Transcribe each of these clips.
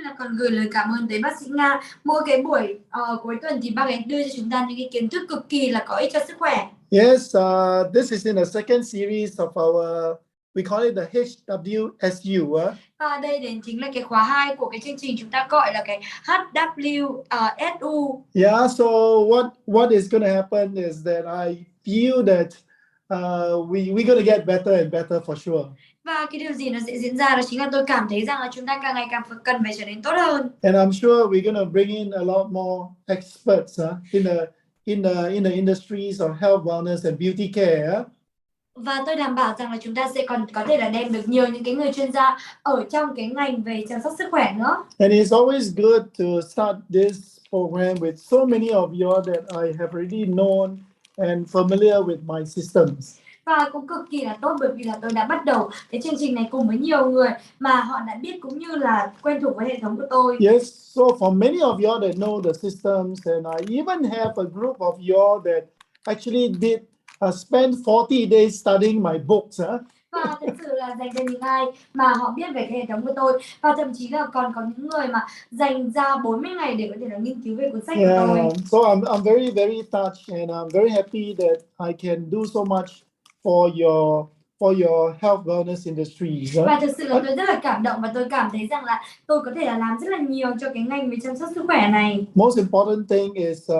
là còn gửi lời cảm ơn tới bác sĩ Nga. Mỗi cái buổi cuối tuần thì bác ấy đưa cho chúng ta những cái kiến thức cực kỳ là có ích cho sức khỏe. Yes, this is in the second series of our, we call it the HWSU. Và đây đến chính là cái khóa 2 của cái chương trình chúng ta gọi là cái HWSU. Yeah, so what is going to happen is that I feel that we're going to get better and better for sure. Và cái điều gì nó sẽ diễn ra đó chính là tôi cảm thấy rằng là chúng ta càng ngày càng cần phải trở nên tốt hơn. And I'm sure we're going to bring in a lot more experts in the industries of health, wellness and beauty care. Và tôi đảm bảo rằng là chúng ta sẽ còn có thể là đem được nhiều những cái người chuyên gia ở trong cái ngành về chăm sóc sức khỏe nữa. And it's always good to start this program with so many of you that I have already known and familiar with my systems. Và cũng cực kỳ là tốt bởi vì là tôi đã bắt đầu cái chương trình này cùng với nhiều người mà họ đã biết cũng như là quen thuộc với hệ thống của tôi. Yes, so for many of you that know the systems, and I even have a group of you that actually did spend 40 days studying my books. Và thực sự là dành cho những ai mà họ biết về cái hệ thống của tôi, và thậm chí là còn có những người mà dành ra 40 ngày để có thể là nghiên cứu về cuốn sách của tôi. So I'm very, very touched and I'm very happy that I can do so much for your health wellness industry. Và thực sự là tôi rất là cảm động và tôi cảm thấy rằng là tôi có thể là làm rất là nhiều cho cái ngành về chăm sóc sức khỏe này. Most important thing is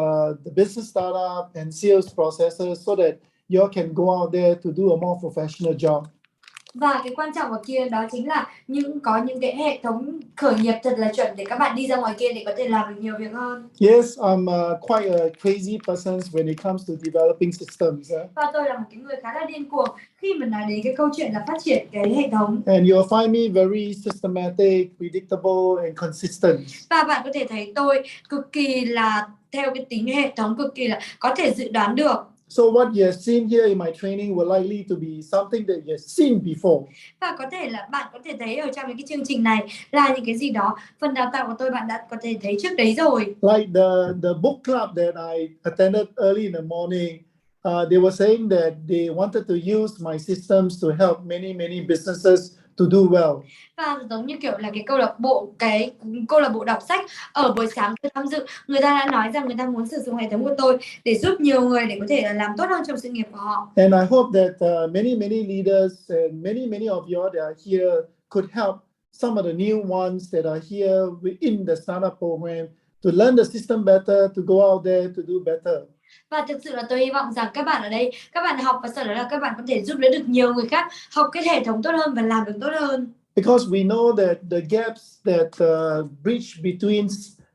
the business startup and sales processes so that you can go out there to do a more professional job. Và cái quan trọng ở kia đó chính là có những cái hệ thống khởi nghiệp thật là chuẩn để các bạn đi ra ngoài kia để có thể làm được nhiều việc hơn. Yes, I'm quite a crazy person when it comes to developing systems. Và tôi là một cái người khá là điên cuồng khi mà nói đến cái câu chuyện là phát triển cái hệ thống. And you'll find me very systematic, predictable and consistent. Và bạn có thể thấy tôi cực kỳ là theo cái tính hệ thống, cực kỳ là có thể dự đoán được. So what you have seen here in my training will likely to be something that you have seen before. Và có thể là bạn có thể thấy ở trong những cái chương trình này là những cái gì đó phần đào tạo của tôi bạn đã có thể thấy trước đấy rồi. Like the book club that I attended early in the morning, they were saying that they wanted to use my systems to help many businesses to do well. Và giống như kiểu là cái câu lạc bộ đọc sách ở buổi sáng tôi tham dự, người ta đã nói rằng người ta muốn sử dụng hệ thống của tôi để giúp nhiều người để có thể là làm tốt hơn trong sự nghiệp của họ. And I hope that many leaders and many of you that are here could help some of the new ones that are here within the startup program to learn the system better, to go out there to do better. Và thực sự là tôi hy vọng rằng các bạn ở đây, các bạn học và sau đó là các bạn có thể giúp đỡ được nhiều người khác học cái hệ thống tốt hơn và làm được tốt hơn. Because we know that the gaps that bridge between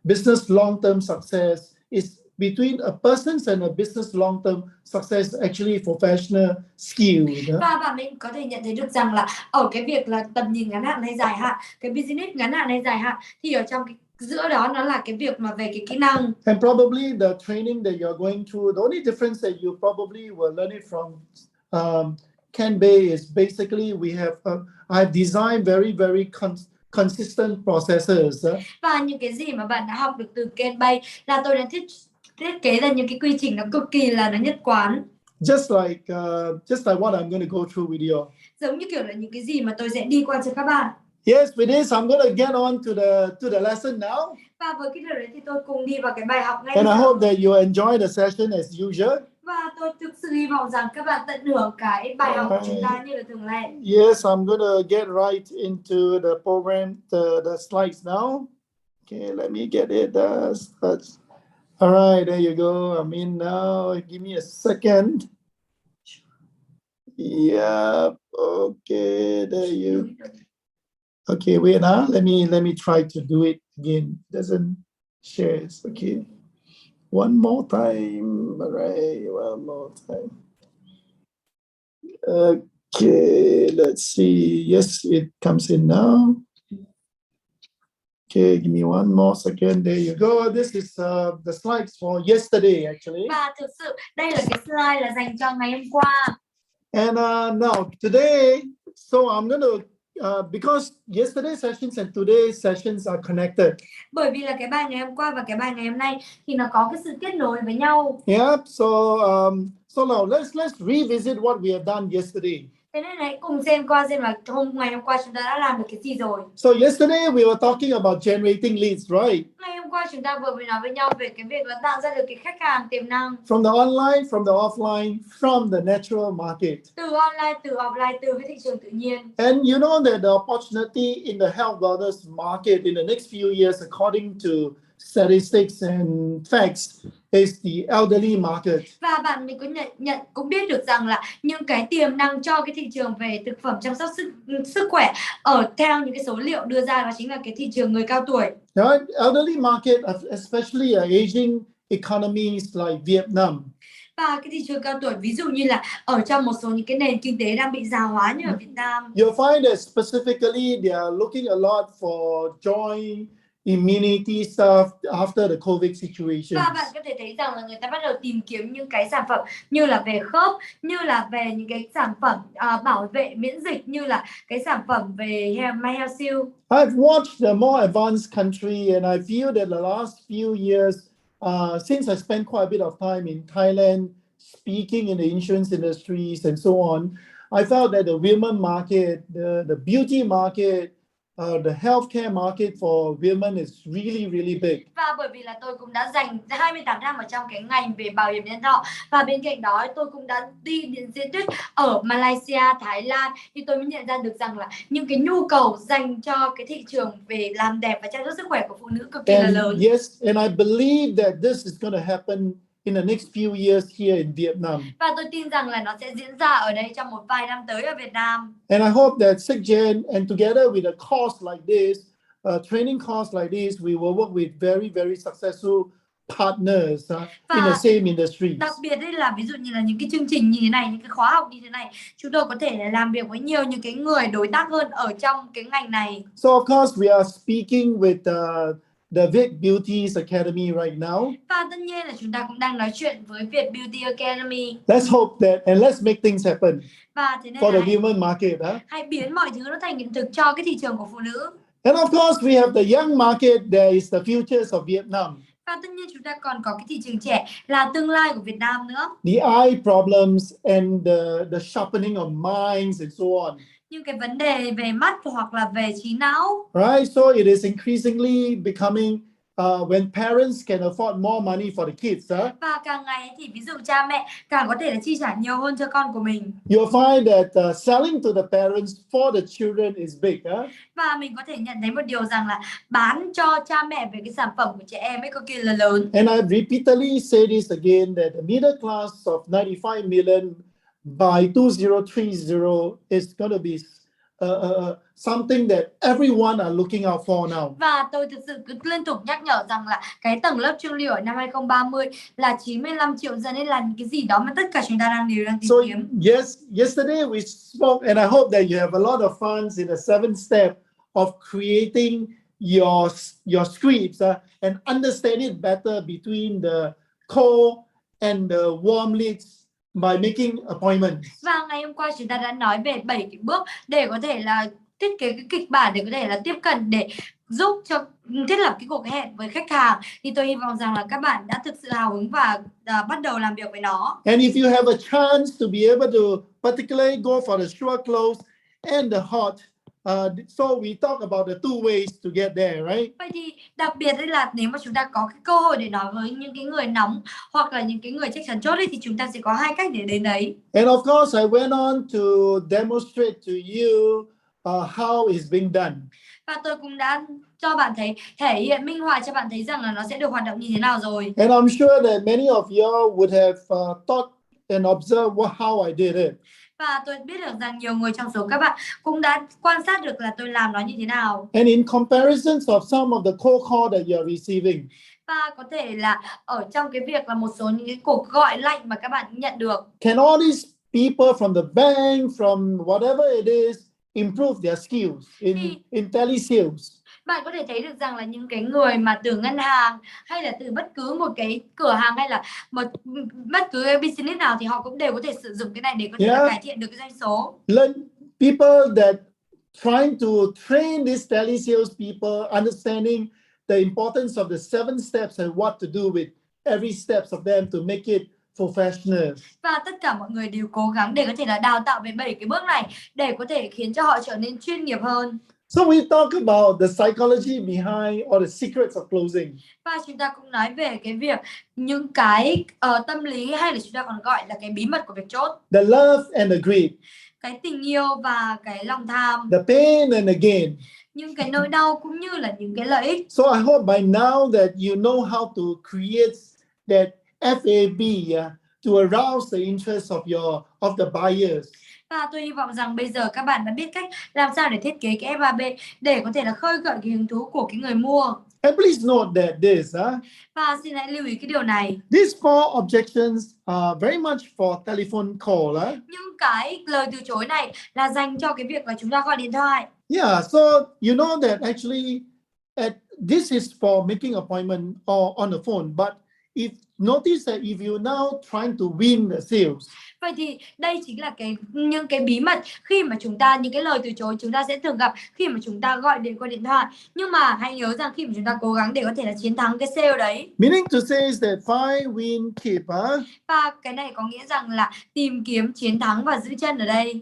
business long-term success is between a person's and a business long-term success actually professional skill. Và bạn mình có thể nhận thấy được rằng là ở cái việc là tầm nhìn ngắn hạn hay dài hạn, cái business ngắn hạn hay dài hạn thì ở trong cái giữa đó nó là cái việc mà về cái kỹ năng. And probably the training that you're going through, the only difference that you probably will learn it from KIionM is basically we have I've designed very consistent processes. Và những cái gì mà bạn đã học được từ KIionM là tôi đã thiết kế ra những cái quy trình nó cực kỳ là nó nhất quán. Just like what I'm going to go through with you. Giống như kiểu là những cái gì mà tôi sẽ đi qua cho các bạn. Yes, with this I'm going to get on to the lesson now. Và với cái điều đấy thì tôi cùng đi vào cái bài học ngay. And I hope that you enjoy the session as usual. Và tôi thực sự hy vọng rằng các bạn tận hưởng cái bài học của chúng ta như là thường lệ. Yes, I'm going to get right into the program, the slides now. Okay, let me get it. All right, there you go. I'm in now. Give me a second. Yeah. Okay, there you. Okay, wait now. Let me try to do it again. It doesn't share. Okay. One more time. All right, one more time. Okay, let's see. Yes, it comes in now. Okay, give me one more second. There you go. This is the slides for yesterday, actually. Và thực sự đây là cái slide là dành cho ngày hôm qua. And now today, so I'm going to because yesterday's sessions and today's sessions are connected. Bởi vì là cái bài ngày hôm qua và cái bài ngày hôm nay thì nó có cái sự kết nối với nhau. Yeah. So now let's revisit what we have done yesterday. Thế nên hãy cùng xem là ngày hôm qua chúng ta đã làm được cái gì rồi. So yesterday we were talking about generating leads, right? Ngày hôm qua chúng ta vừa mới nói với nhau về cái việc là tạo ra được cái khách hàng tiềm năng. From the online, from the offline, from the natural market. Từ online, từ offline, từ cái thị trường tự nhiên. And you know that the opportunity in the health wellness market in the next few years, according to statistics and facts, is the elderly market. Và bạn mình cũng biết được rằng là những cái tiềm năng cho cái thị trường về thực phẩm chăm sóc sức khỏe theo những cái số liệu đưa ra đó chính là cái thị trường người cao tuổi. Right? Elderly market, especially aging economies like Vietnam. Và cái thị trường cao tuổi ví dụ như là ở trong một số những cái nền kinh tế đang bị già hóa như ở Việt Nam. You'll find that specifically they are looking a lot for joint immunity stuff after the COVID situation. Và bạn có thể thấy rằng là người ta bắt đầu tìm kiếm những cái sản phẩm như là về khớp, như là về những cái sản phẩm bảo vệ miễn dịch, như là cái sản phẩm về My Health Seal. I've watched the more advanced country and I feel that the last few years, since I spent quite a bit of time in Thailand, speaking in the insurance industries and so on, I felt that the women market, the beauty market, the healthcare market for women is really, really big. Và bởi vì là tôi cũng đã dành 28 năm ở trong cái ngành về bảo hiểm nhân thọ, và bên cạnh đó tôi cũng đã đi diễn thuyết ở Malaysia, Thái Lan, thì tôi mới nhận ra được rằng là những cái nhu cầu dành cho cái thị trường về làm đẹp và chăm sóc sức khỏe của phụ nữ cực kỳ là lớn. Yes, and I believe that this is going to happen in the next few years here in Vietnam. Và tôi tin rằng là nó sẽ diễn ra ở đây trong một vài năm tới ở Việt Nam. And I hope that Cixgen and together with a course like this, training course like this, we will work with very, very successful partners in the same industry. Đặc biệt đây là ví dụ như là những cái chương trình như thế này, những cái khóa học như thế này, chúng tôi có thể làm việc với nhiều những cái người đối tác hơn ở trong cái ngành này. So of course we are speaking with the Việt Beauty's Academy right now. Và tất nhiên là chúng ta cũng đang nói chuyện với Việt Beauty Academy. Let's hope that and let's make things happen. Và thế nên for the women market. Hãy biến mọi thứ nó thành hiện thực cho cái thị trường của phụ nữ. And of course we have the young market. There is the futures of Vietnam. Và tất nhiên chúng ta còn có cái thị trường trẻ là tương lai của Việt Nam nữa. The eye problems and the sharpening of minds and so on. Những cái vấn đề về mắt hoặc là về trí não. Right, so it is increasingly becoming when parents can afford more money for the kids. Và càng ngày thì ví dụ cha mẹ càng có thể là chi trả nhiều hơn cho con của mình. You'll find that selling to the parents for the children is big. Và mình có thể nhận thấy một điều rằng là bán cho cha mẹ về cái sản phẩm của trẻ em ấy cực kỳ là lớn. And I've repeatedly said this again, that the middle class of 95 million by 2030 is going to be something that everyone are looking out for now. Và tôi thực sự cứ liên tục nhắc nhở rằng là cái tầng lớp trung lưu ở năm 2030 là 95 triệu dân, nên là những cái gì đó mà tất cả chúng ta đều đang tìm kiếm. Yes, yesterday we spoke and I hope that you have a lot of fun in the 7 step of creating your scripts and understand it better between the cold and the warm leads by making appointments. Và ngày hôm qua chúng ta đã nói về 7 cái bước để có thể là thiết kế cái kịch bản để có thể là tiếp cận để giúp cho thiết lập cái cuộc hẹn với khách hàng. Thì tôi hy vọng rằng là các bạn đã thực sự hào hứng và bắt đầu làm việc với nó. And if you have a chance to be able to particularly go for the short close and the hot, so we talk about the two ways to get there, right? Vậy thì đặc biệt đây là nếu mà chúng ta có cái cơ hội để nói với những cái người nóng hoặc là những cái người chắc chắn chốt ấy, thì chúng ta sẽ có 2 cách để đến đấy. And of course, I went on to demonstrate to you how it's being done. Và tôi cũng đã cho bạn thấy, thể hiện minh họa cho bạn thấy rằng là nó sẽ được hoạt động như thế nào rồi. And I'm sure that many of you would have thought and observed how I did it. Và tôi biết được rằng nhiều người trong số các bạn cũng đã quan sát được là tôi làm nó như thế nào. And in comparisons of some of the cold call that you are receiving. Và có thể là ở trong cái việc là một số những cái cuộc gọi lạnh mà các bạn nhận được. Can all these people from the bank, from whatever it is, improve their skills in telesales? Bạn có thể thấy được rằng là những cái người mà từ ngân hàng hay là từ bất cứ một cái cửa hàng hay là bất cứ cái business nào thì họ cũng đều có thể sử dụng cái này để có thể cải thiện được cái doanh số. People that trying to train these telesales people, understanding the importance of the 7 steps and what to do with every steps of them to make it professionals. Và tất cả mọi người đều cố gắng để có thể là đào tạo về 7 cái bước này để có thể khiến cho họ trở nên chuyên nghiệp hơn. So we talk about the psychology behind or the secrets of closing. Và chúng ta cũng nói về cái việc những cái tâm lý, hay là chúng ta còn gọi là cái bí mật của việc chốt. The love and the greed. Cái tình yêu và cái lòng tham. The pain and the gain. Những cái nỗi đau cũng như là những cái lợi ích. So I hope by now that you know how to create that FAB to arouse the interest of the buyers. Và tôi hy vọng rằng bây giờ các bạn đã biết cách làm sao để thiết kế cái FAB để có thể là khơi gợi cái hứng thú của cái người mua. And please note that Và xin hãy lưu ý cái điều này. these 4 objections are very much for telephone call. Những cái lời từ chối này là dành cho cái việc là chúng ta gọi điện thoại. Yeah, so you know that actually this is for making appointment or on the phone, but if notice that if you now trying to win the sales. Vậy thì đây chính là những cái bí mật khi mà chúng ta, những cái lời từ chối chúng ta sẽ thường gặp khi mà chúng ta gọi điện qua điện thoại. Nhưng mà hãy nhớ rằng khi mà chúng ta cố gắng để có thể là chiến thắng cái sale đấy. Meaning to say is that find, win, keep. Và cái này có nghĩa rằng là tìm kiếm, chiến thắng và giữ chân ở đây.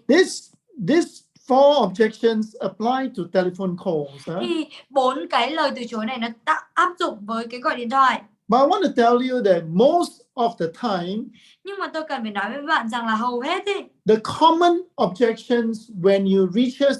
This 4 objections apply to telephone calls. Thì 4 cái lời từ chối này nó áp dụng với cái gọi điện thoại. But I want to tell you that most of the time, nhưng mà tôi cần phải nói với bạn rằng là hầu hết ấy, the common objections when you reaches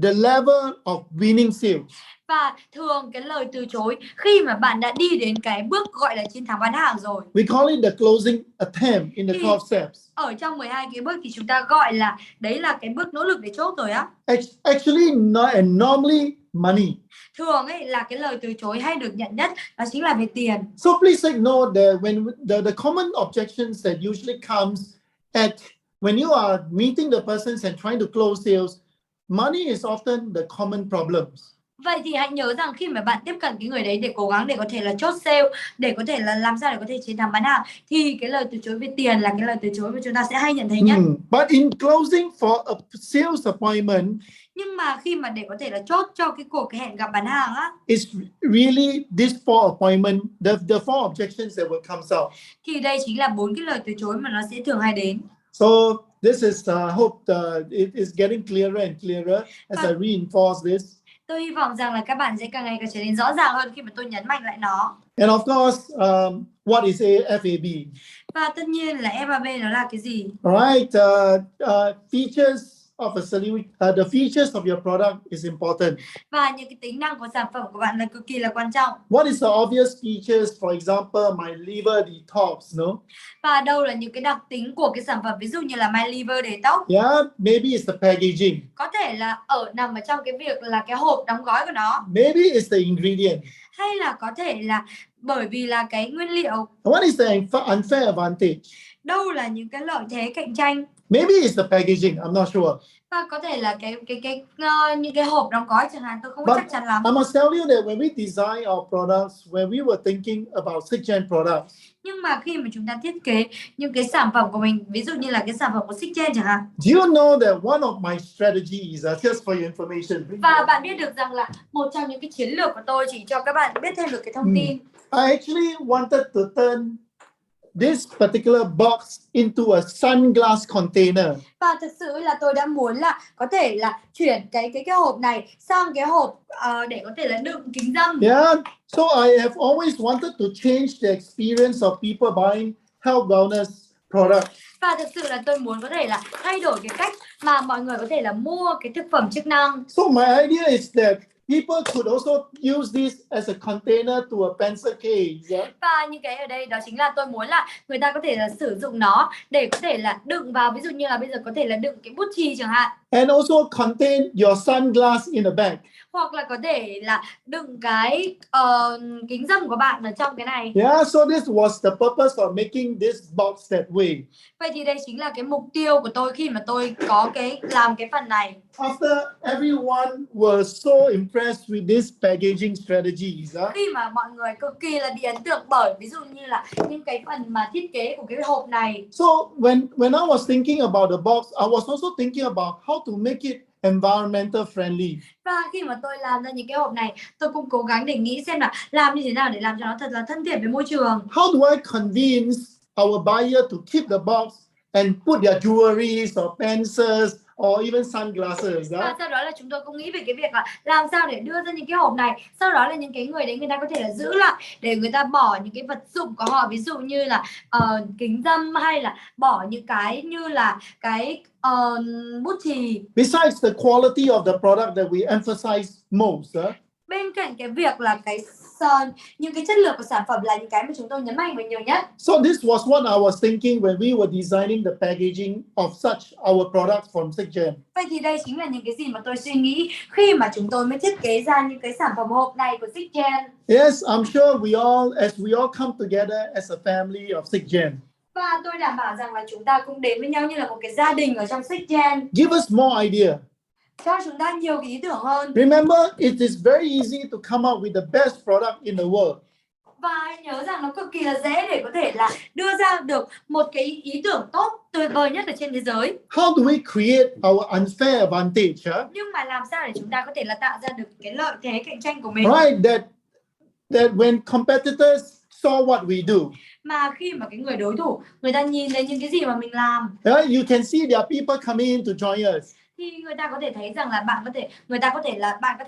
the level of winning sales. Và thường cái lời từ chối khi mà bạn đã đi đến cái bước gọi là chiến thắng bán hàng rồi. We call it the closing attempt in the 12 steps. Ở trong 12 cái bước thì chúng ta gọi là đấy là cái bước nỗ lực để chốt rồi á. Actually, normally money. Thường ấy là cái lời từ chối hay được nhận nhất đó chính là về tiền. So please take note that when the common objections that usually comes at when you are meeting the persons and trying to close sales, money is often the common problems. Vậy thì hãy nhớ rằng khi mà bạn tiếp cận cái người đấy để cố gắng để có thể là chốt sale, để có thể là làm sao để có thể chiến thắng bán hàng, thì cái lời từ chối về tiền là cái lời từ chối mà chúng ta sẽ hay nhận thấy nhất. But in closing for a sales appointment, nhưng mà khi mà để có thể là chốt cho cái cuộc hẹn gặp bán hàng á, it's really this 4 appointment, the 4 objections that will come out. Thì đây chính là 4 cái lời từ chối mà nó sẽ thường hay đến. So this is hope it is getting clearer and clearer as I reinforce this. Tôi hy vọng rằng là các bạn sẽ càng ngày càng trở nên rõ ràng hơn khi mà tôi nhấn mạnh lại nó. And of course, what is a FAB? Và tất nhiên là FAB nó là cái gì? Right, features of a solution, the features of your product is important. Và những cái tính năng của sản phẩm của bạn là cực kỳ là quan trọng. What is the obvious features? For example, my liver detox, no? Và đâu là những cái đặc tính của cái sản phẩm, ví dụ như là my liver detox. Yeah, maybe it's the packaging. Có thể là nằm ở trong cái việc là cái hộp đóng gói của nó. Maybe it's the ingredient. Hay là có thể là bởi vì là cái nguyên liệu. What is the unfair advantage? Đâu là những cái lợi thế cạnh tranh? Maybe it's the packaging. I'm not sure. Và có thể là những cái hộp đóng gói chẳng hạn, tôi không chắc chắn lắm. I must tell you that when we design our products, when we were thinking about Cixgen products, nhưng mà khi mà chúng ta thiết kế những cái sản phẩm của mình, ví dụ như là cái sản phẩm của Cixgen chẳng hạn. Do you know that one of my strategies, just for your information? Và bạn biết được rằng là một trong những cái chiến lược của tôi chỉ cho các bạn biết thêm được cái thông tin. I actually wanted to turn this particular box into a sunglass container. Và thực sự là tôi đã muốn là có thể là chuyển cái hộp này sang cái hộp để có thể là đựng kính râm. Yeah, so I have always wanted to change the experience of people buying health wellness products. Và thực sự là tôi muốn có thể là thay đổi cái cách mà mọi người có thể là mua cái thực phẩm chức năng. So my idea is that people could also use this as a container to a pencil case. Yeah? Và những cái ở đây đó chính là tôi muốn là người ta có thể là sử dụng nó để có thể là đựng vào, ví dụ như là bây giờ có thể là đựng cái bút chì chẳng hạn. And also contain your sunglass in a bag. Hoặc là có thể là đựng cái kính râm của bạn ở trong cái này. Yeah, so this was the purpose of making this box that way. Vậy thì đây chính là cái mục tiêu của tôi khi mà tôi có làm cái phần này. After everyone was so impressed with this packaging strategies. Khi mà mọi người cực kỳ là bị ấn tượng bởi ví dụ như là những cái phần mà thiết kế của cái hộp này. So when I was thinking about the box, I was also thinking about how to make it environmental friendly. Và khi mà tôi làm ra những cái hộp này, tôi cũng cố gắng để nghĩ xem là làm như thế nào để làm cho nó thật là thân thiện với môi trường. How do I convince our buyer to keep the box and put their jewelries or pencils or even sunglasses. Và sau đó là chúng tôi cũng nghĩ về cái việc là làm sao để đưa ra những cái hộp này, sau đó là những cái người đấy người ta có thể là giữ lại để người ta bỏ những cái vật dụng của họ, ví dụ như là kính râm hay là bỏ những cái như là cái bút chì. Besides the quality of the product that we emphasize most. Bên cạnh cái việc là những cái chất lượng của sản phẩm là những cái mà chúng tôi nhấn mạnh về nhiều nhất. So this was what I was thinking when we were designing the packaging of such our products from Cixgen. Vậy thì đây chính là những cái gì mà tôi suy nghĩ khi mà chúng tôi mới thiết kế ra những cái sản phẩm hộp này của Cixgen. Yes, I'm sure as we all come together as a family of Cixgen. Và tôi đảm bảo rằng là chúng ta cũng đến với nhau như là một cái gia đình ở trong Cixgen. Give us more idea. Cho chúng ta nhiều cái ý tưởng hơn. Remember, it is very easy to come up with the best product in the world. Và hãy nhớ rằng nó cực kỳ là dễ để có thể là đưa ra được một cái ý tưởng tốt tuyệt vời nhất ở trên thế giới. How do we create our unfair advantage? Nhưng mà làm sao để chúng ta có thể là tạo ra được cái lợi thế cạnh tranh của mình? Right, that when competitors saw what we do. Mà khi mà cái người đối thủ người ta nhìn thấy những cái gì mà mình làm, you can see there are people coming in to join us. Thì người ta có thể thấy rằng là bạn có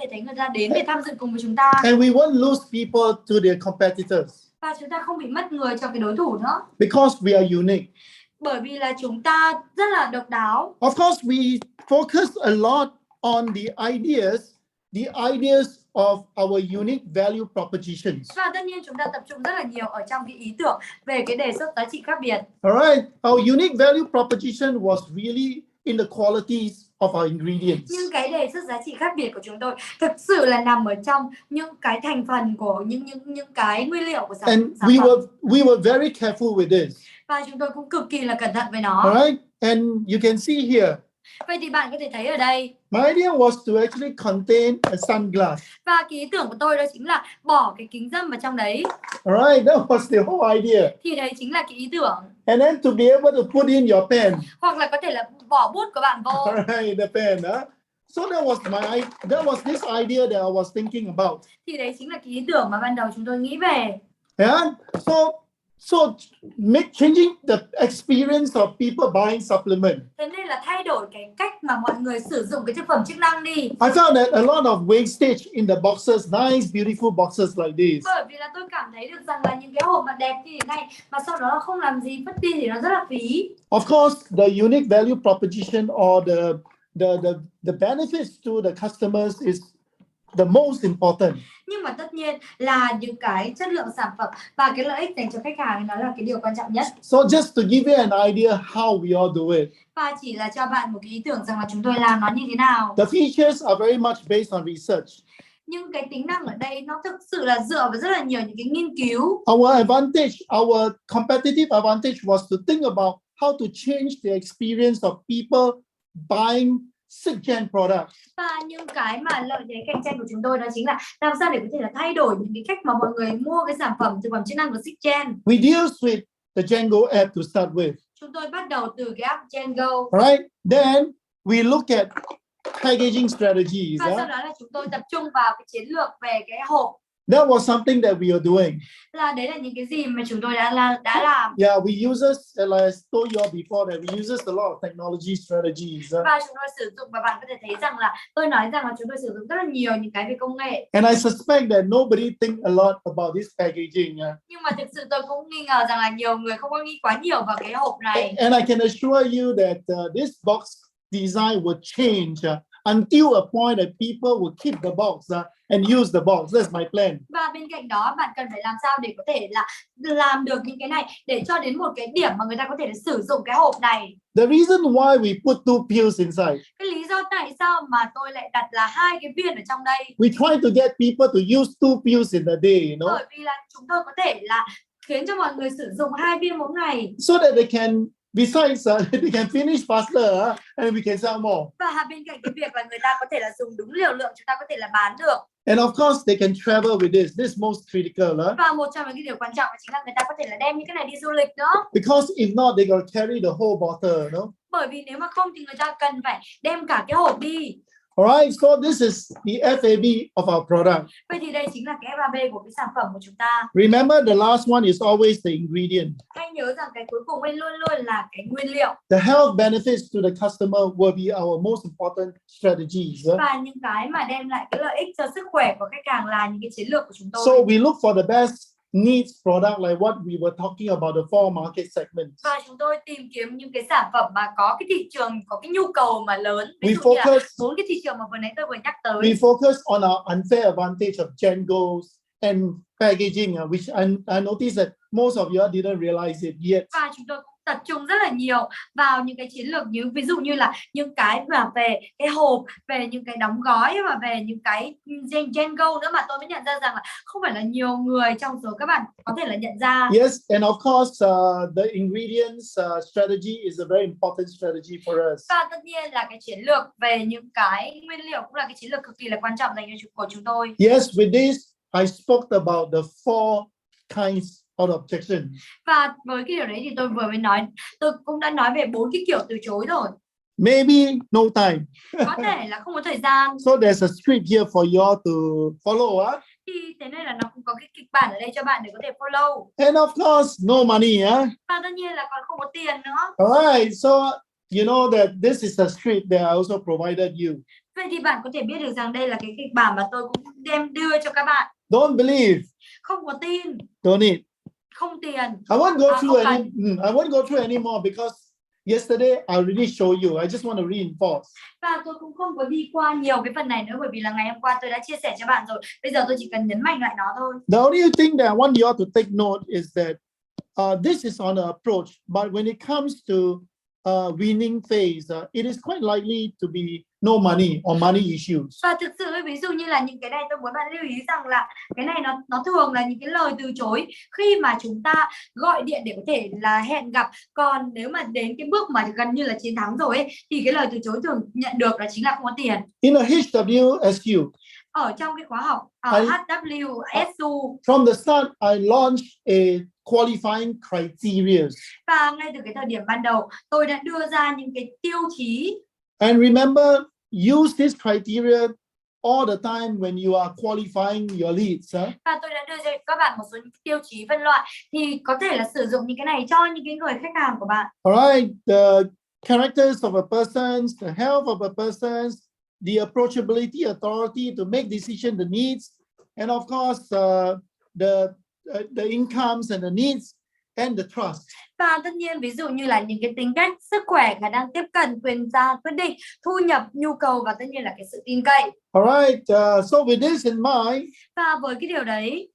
thể thấy người ta đến để tham dự cùng với chúng ta. And we won't lose people to their competitors. Và chúng ta không bị mất người cho cái đối thủ nữa. Because we are unique. Bởi vì là chúng ta rất là độc đáo. Of course, we focus a lot on the ideas of our unique value propositions. Và tất nhiên chúng ta tập trung rất là nhiều ở trong cái ý tưởng về cái đề xuất giá trị khác biệt. Alright, our unique value proposition was really in the qualities of our ingredients. Nhưng cái đề xuất giá trị khác biệt của chúng tôi thực sự là nằm ở trong những cái thành phần của những cái nguyên liệu của sản And phẩm. we were very careful with this. Và chúng tôi cũng cực kỳ là cẩn thận với nó. Alright, and you can see here. Vậy thì bạn có thể thấy ở đây. My idea was to actually contain a sunglass. Và cái ý tưởng của tôi đó chính là bỏ cái kính râm vào trong đấy. Alright, that was the whole idea. Thì đấy chính là cái ý tưởng. And then to be able to put in your pen. Hoặc là có thể là bỏ bút của bạn vô. Alright, the pen. So that was this idea that I was thinking about. Thì đấy chính là cái ý tưởng mà ban đầu chúng tôi nghĩ về. Yeah. So changing the experience of people buying supplement. Thế nên là thay đổi cái cách mà mọi người sử dụng cái thực phẩm chức năng đi. I found that a lot of wastage in the boxes, nice, beautiful boxes like this. Bởi vì là tôi cảm thấy được rằng là những cái hộp mà đẹp như thế này mà sau đó không làm gì vứt đi thì nó rất là phí. Of course, the unique value proposition or the benefits to the customers is the most important. Nhưng mà tất nhiên là những cái chất lượng sản phẩm và cái lợi ích dành cho khách hàng nó là cái điều quan trọng nhất. So just to give you an idea how we all do it. Và chỉ là cho bạn một cái ý tưởng rằng là chúng tôi làm nó như thế nào. The features are very much based on research. Nhưng cái tính năng ở đây nó thực sự là dựa vào rất là nhiều những cái nghiên cứu. Our competitive advantage was to think about how to change the experience of people buying Cixgen products. Và những cái mà lợi thế cạnh tranh của chúng tôi đó chính là làm sao để có thể là thay đổi những cái cách mà mọi người mua cái sản phẩm thực phẩm chức năng của Cixgen. We deal with the Django app to start with. Chúng tôi bắt đầu từ cái app Django. Right? Then we look at packaging strategies. Và sau đó là chúng tôi tập trung vào cái chiến lược về cái hộp. That was something that we are doing. Là đấy là những cái gì mà chúng tôi đã làm. Yeah, we use like I told you all before that we use a lot of technology strategies. Và chúng tôi sử dụng và bạn có thể thấy rằng là tôi nói rằng là chúng tôi sử dụng rất là nhiều những cái về công nghệ. And I suspect that nobody think a lot about this packaging. Nhưng mà thực sự tôi cũng nghi ngờ rằng là nhiều người không có nghĩ quá nhiều vào cái hộp này. And I can assure you that this box design will change until a point that people will keep the box and use the box. That's my plan. Và bên cạnh đó bạn cần phải làm sao để có thể là làm được những cái này để cho đến một cái điểm mà người ta có thể là sử dụng cái hộp này. The reason why we put 2 pills inside. Cái lý do tại sao mà tôi lại đặt là 2 cái viên ở trong đây. We try to get people to use 2 pills in a day, you know. Bởi vì là chúng tôi có thể là khiến cho mọi người sử dụng 2 viên mỗi ngày. So that they can besides they can finish faster and we can sell more. Và bên cạnh cái việc là người ta có thể là dùng đúng liều lượng, chúng ta có thể là bán được. And of course they can travel with this. This is most critical. Và một trong những cái điều quan trọng chính là người ta có thể là đem những cái này đi du lịch nữa. Because if not, they gonna carry the whole bottle, no? Bởi vì nếu mà không thì người ta cần phải đem cả cái hộp đi. Alright, so this is the FAB of our product. Vậy thì đây chính là cái FAB của cái sản phẩm của chúng ta. Remember, the last one is always the ingredient. Hãy nhớ rằng cái cuối cùng ấy luôn luôn là cái nguyên liệu. The health benefits to the customer will be our most important strategies. Và những cái mà đem lại cái lợi ích cho sức khỏe của khách hàng là những cái chiến lược của chúng tôi. So we look for the best needs product like what we were talking about, the four market segments. Và chúng tôi tìm kiếm những cái sản phẩm mà có cái thị trường, có cái nhu cầu mà lớn. Ví dụ như là 4 cái thị trường mà vừa nãy tôi vừa nhắc tới. We focus on our unfair advantage of gen goals and packaging, which I noticed that most of you didn't realize it yet. Và chúng tôi cũng tập trung rất là nhiều vào những cái chiến lược như ví dụ như là những cái mà về cái hộp, về những cái đóng gói và về những cái gen go nữa mà tôi mới nhận ra rằng là không phải là nhiều người trong số các bạn có thể là nhận ra. Yes, and of course the ingredients strategy is a very important strategy for us. Và tất nhiên là cái chiến lược về những cái nguyên liệu cũng là cái chiến lược cực kỳ là quan trọng dành cho của chúng tôi. Yes, with this I spoke about the four kinds of objection. Và với cái điều đấy thì tôi vừa mới nói, tôi cũng đã nói về 4 cái kiểu từ chối rồi. Maybe no time. Có thể là không có thời gian. So there's a script here for you all to follow. Thì thế nên là nó cũng có cái kịch bản ở đây cho bạn để có thể follow. And of course, no money. Và tất nhiên là còn không có tiền nữa. Alright, so you know that this is a script that I also provided you. Vậy thì bạn có thể biết được rằng đây là cái kịch bản mà tôi cũng đem đưa cho các bạn. Don't believe. Không có tin. Don't need. Không tiền. I won't go through I won't go through anymore because yesterday I already showed you. I just want to reinforce. Và tôi cũng không có đi qua nhiều cái phần này nữa bởi vì là ngày hôm qua tôi đã chia sẻ cho bạn rồi. Bây giờ tôi chỉ cần nhấn mạnh lại nó thôi. The only thing that I want you all to take note is that this is on an approach, but when it comes to winning phase, it is quite likely to be no money or money issues. Và thực sự ví dụ như là những cái này tôi muốn bạn lưu ý rằng là cái này nó thường là những cái lời từ chối khi mà chúng ta gọi điện để có thể là hẹn gặp. Còn nếu mà đến cái bước mà gần như là chiến thắng rồi ấy, thì cái lời từ chối thường nhận được đó chính là không có tiền. In a HWSU, ở trong cái khóa học HWSU, from the start I launched a qualifying criteria. Và ngay từ cái thời điểm ban đầu tôi đã đưa ra những cái tiêu chí. And remember, use this criteria all the time when you are qualifying your leads. Và tôi đã đưa cho các bạn một số những tiêu chí phân loại thì có thể là sử dụng những cái này cho những cái người khách hàng của bạn. Alright, the characters of a person, the health of a person, the approachability, authority to make decision, the needs, and of course the incomes and the needs and the trust. Và tất nhiên ví dụ như là những cái tính cách, sức khỏe, khả năng tiếp cận, quyền ra quyết định, thu nhập, nhu cầu và tất nhiên là cái sự tin cậy. Alright, so with this in mind, và với cái điều đấy,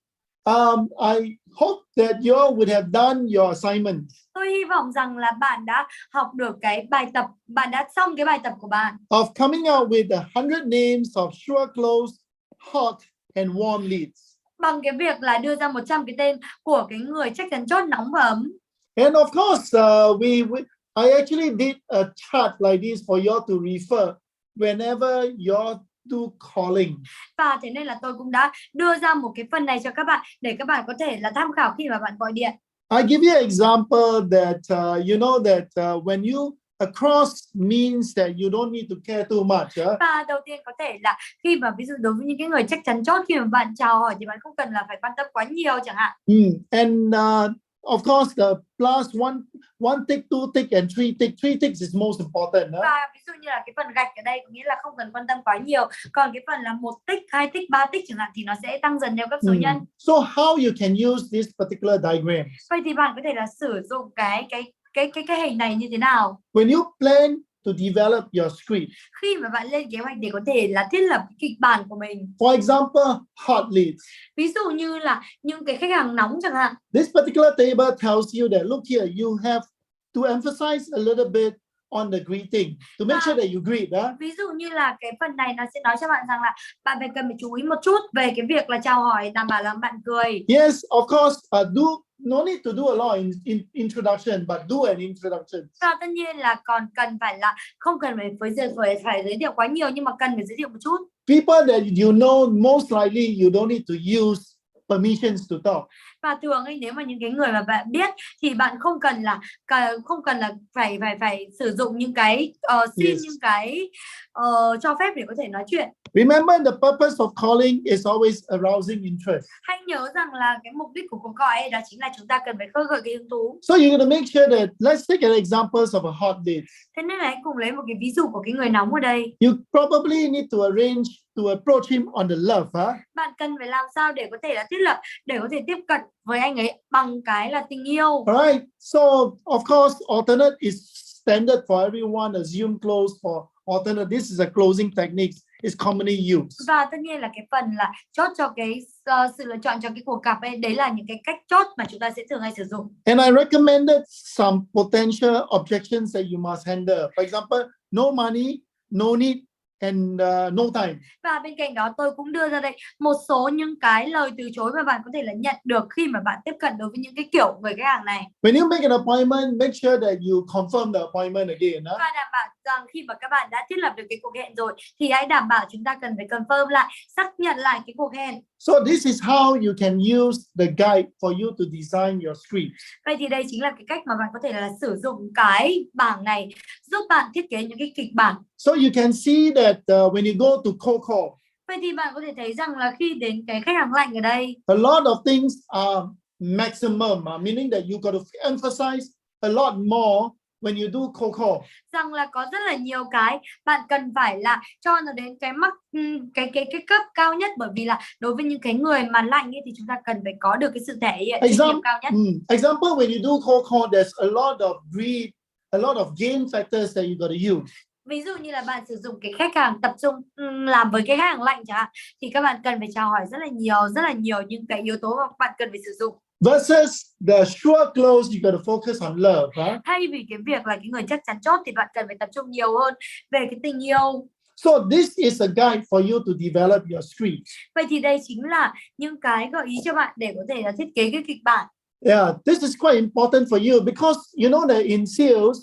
I hope that you would have done your assignment. Tôi hy vọng rằng là bạn đã học được cái bài tập, bạn đã xong cái bài tập của bạn. Of coming out with 100 names of sure close, hot and warm leads. Bằng cái việc là đưa ra 100 cái tên của cái người chắc chắn chốt, nóng và ấm. And of course, I actually did a chart like this for you to refer whenever you do calling. Và thế nên là tôi cũng đã đưa ra một cái phần này cho các bạn để các bạn có thể là tham khảo khi mà bạn gọi điện. I give you an example that you know that when you across means that you don't need to care too much. Và đầu tiên có thể là khi mà ví dụ đối với những cái người chắc chắn chốt, khi mà bạn chào hỏi thì bạn không cần là phải quan tâm quá nhiều chẳng hạn. And of course the plus one tick, two tick and three ticks is most important. Và ví dụ như là cái phần gạch ở đây có nghĩa là không cần quan tâm quá nhiều. Còn cái phần là 1 tick, 2 tick, 3 tick chẳng hạn thì nó sẽ tăng dần theo cấp số nhân. So how you can use this particular diagram? Vậy thì bạn có thể là sử dụng cái hình này như thế nào? When you plan to develop your script. Khi mà bạn lên kế hoạch để có thể là thiết lập kịch bản của mình. For example, hot leads. Ví dụ như là những cái khách hàng nóng chẳng hạn. This particular table tells you that look here, you have to emphasize a little bit on the greeting to make sure that you greet. Ví dụ như là cái phần này nó sẽ nói cho bạn rằng là bạn phải cần phải chú ý một chút về cái việc là chào hỏi, đảm bảo là bạn cười. Yes, of course, no need to do a lot in introduction, but do an introduction. Và tất nhiên là còn cần phải là không cần phải giới thiệu quá nhiều nhưng mà cần phải giới thiệu một chút. People that you know most likely you don't need to use permissions to talk. Và thường ấy, nếu mà những cái người mà bạn biết thì bạn không cần là phải sử dụng những cái xin Yes. những cái cho phép để có thể nói chuyện. Remember, the purpose of calling is always arousing interest. Hãy nhớ rằng là cái mục đích của cuộc gọi ấy, đó chính là chúng ta cần phải khơi gợi cái hứng thú. So you're going to make sure that, let's take an examples of a hot date. Thế nên là hãy cùng lấy một cái ví dụ của cái người nóng ở đây. You probably need to arrange to approach him on the love, huh? Bạn cần phải làm sao để có thể là thiết lập, để có thể tiếp cận với anh ấy bằng cái là tình yêu. Alright, so of course, alternate is standard for everyone. Assume close for alternate. This is a closing technique. It's commonly used. Và tất nhiên là cái phần là chốt cho cái sự lựa chọn cho cái cuộc gặp ấy, đấy là những cái cách chốt mà chúng ta sẽ thường hay sử dụng. And I recommended some potential objections that you must handle. For example, no money, no need, and no time. Và bên cạnh đó tôi cũng đưa ra đây một số những cái lời từ chối mà bạn có thể là nhận được khi mà bạn tiếp cận đối với những cái kiểu người khách hàng này. When you make an appointment, make sure that you confirm the appointment again. Huh? Và đảm bảo rằng khi mà các bạn đã thiết lập được cái cuộc hẹn rồi thì hãy đảm bảo chúng ta cần phải confirm lại, xác nhận lại cái cuộc hẹn. So this is how you can use the guide for you to design your script. Vậy thì đây chính là cái cách mà bạn có thể là sử dụng cái bảng này giúp bạn thiết kế những cái kịch bản. So you can see that when you go to cold call, Vậy thì bạn có thể thấy rằng là khi đến cái khách hàng lạnh ở đây, a lot of things are maximum, meaning that you got to emphasize a lot more when you do cold call. rằng là có rất là nhiều cái bạn cần phải là cho nó đến cái cái cấp cao nhất, bởi vì là đối với những cái người mà lạnh ấy, thì chúng ta cần phải có được cái sự thể hiện trách nhiệm cao nhất. Example, when you do cold call, there's a lot of greed, a lot of gain factors that you got to use. Ví dụ như là bạn sử dụng cái khách hàng tập trung làm với cái khách hàng lạnh chẳng hạn, thì các bạn cần phải chào hỏi rất là nhiều những cái yếu tố mà bạn cần phải sử dụng. Versus the sure close, you got to focus on love. Huh? Thay vì cái việc là cái người chắc chắn chốt thì bạn cần phải tập trung nhiều hơn về cái tình yêu. So this is a guide for you to develop your script. Vậy thì đây chính là những cái gợi ý cho bạn để có thể là thiết kế cái kịch bản. Yeah, this is quite important for you because you know that in sales,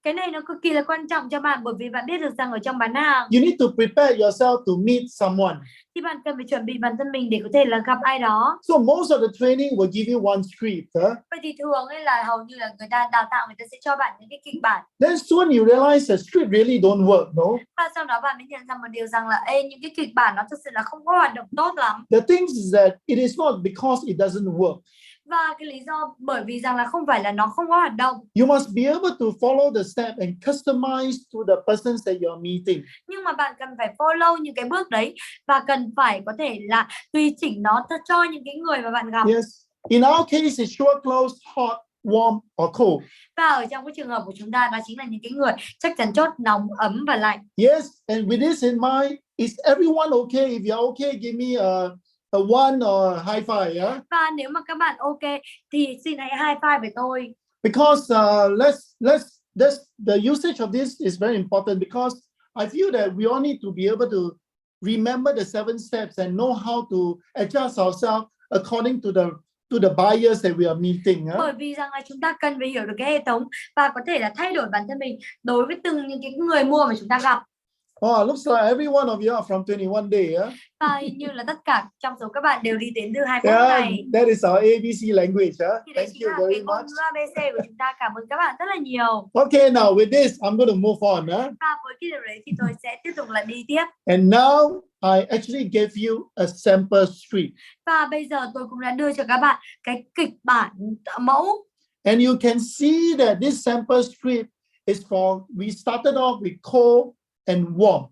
cái này nó cực kỳ là quan trọng cho bạn, bởi vì bạn biết được rằng ở trong bán hàng, you need to prepare yourself to meet someone. thì bạn cần phải chuẩn bị bản thân mình để có thể là gặp ai đó. So most of the training will give you one script. Vậy thì thường ấy là hầu như là người ta đào tạo, người ta sẽ cho bạn những cái kịch bản. Then soon you realize the script really don't work, no? Và sau đó bạn mới nhận ra một điều rằng là những cái kịch bản nó thực sự là không có hoạt động tốt lắm. The thing is that it is not because it doesn't work. Và cái lý do bởi vì rằng là không phải là nó không có hoạt động. You must be able to follow the step and customize to the persons that you are meeting. Nhưng mà bạn cần phải follow những cái bước đấy và cần phải có thể là tùy chỉnh nó cho những cái người mà bạn gặp. Yes. In our case, it's short, close, hot, warm, or cold. Và ở trong cái trường hợp của chúng ta, đó chính là những cái người chắc chắn chốt, nóng, ấm và lạnh. Yes, and with this in mind, is everyone okay? If you're okay, give me a one or high five, yeah? Và nếu mà các bạn ok thì xin hãy high five với tôi. Because the usage of this is very important because I feel that we all need to be able to remember the 7 steps and know how to adjust ourselves according to the buyers that we are meeting. Bởi vì rằng là chúng ta cần phải hiểu được cái hệ thống và có thể là thay đổi bản thân mình đối với từng những cái người mua mà chúng ta gặp. Oh, looks like every one of you are from 21 day, yeah? Và như là tất cả trong số các bạn đều đi đến từ 21 ngày. That is our ABC language, huh? Thì đấy Thank chính you là very cái ngôn much. ngữ ABC của chúng ta. Cảm ơn các bạn rất là nhiều. Okay, now with this, I'm going to move on, huh? Và với cái điều đấy thì tôi sẽ tiếp tục là đi tiếp. And now I actually gave you a sample script. Và bây giờ tôi cũng đã đưa cho các bạn cái kịch bản mẫu. And you can see that this sample script is we started off with cold and warm.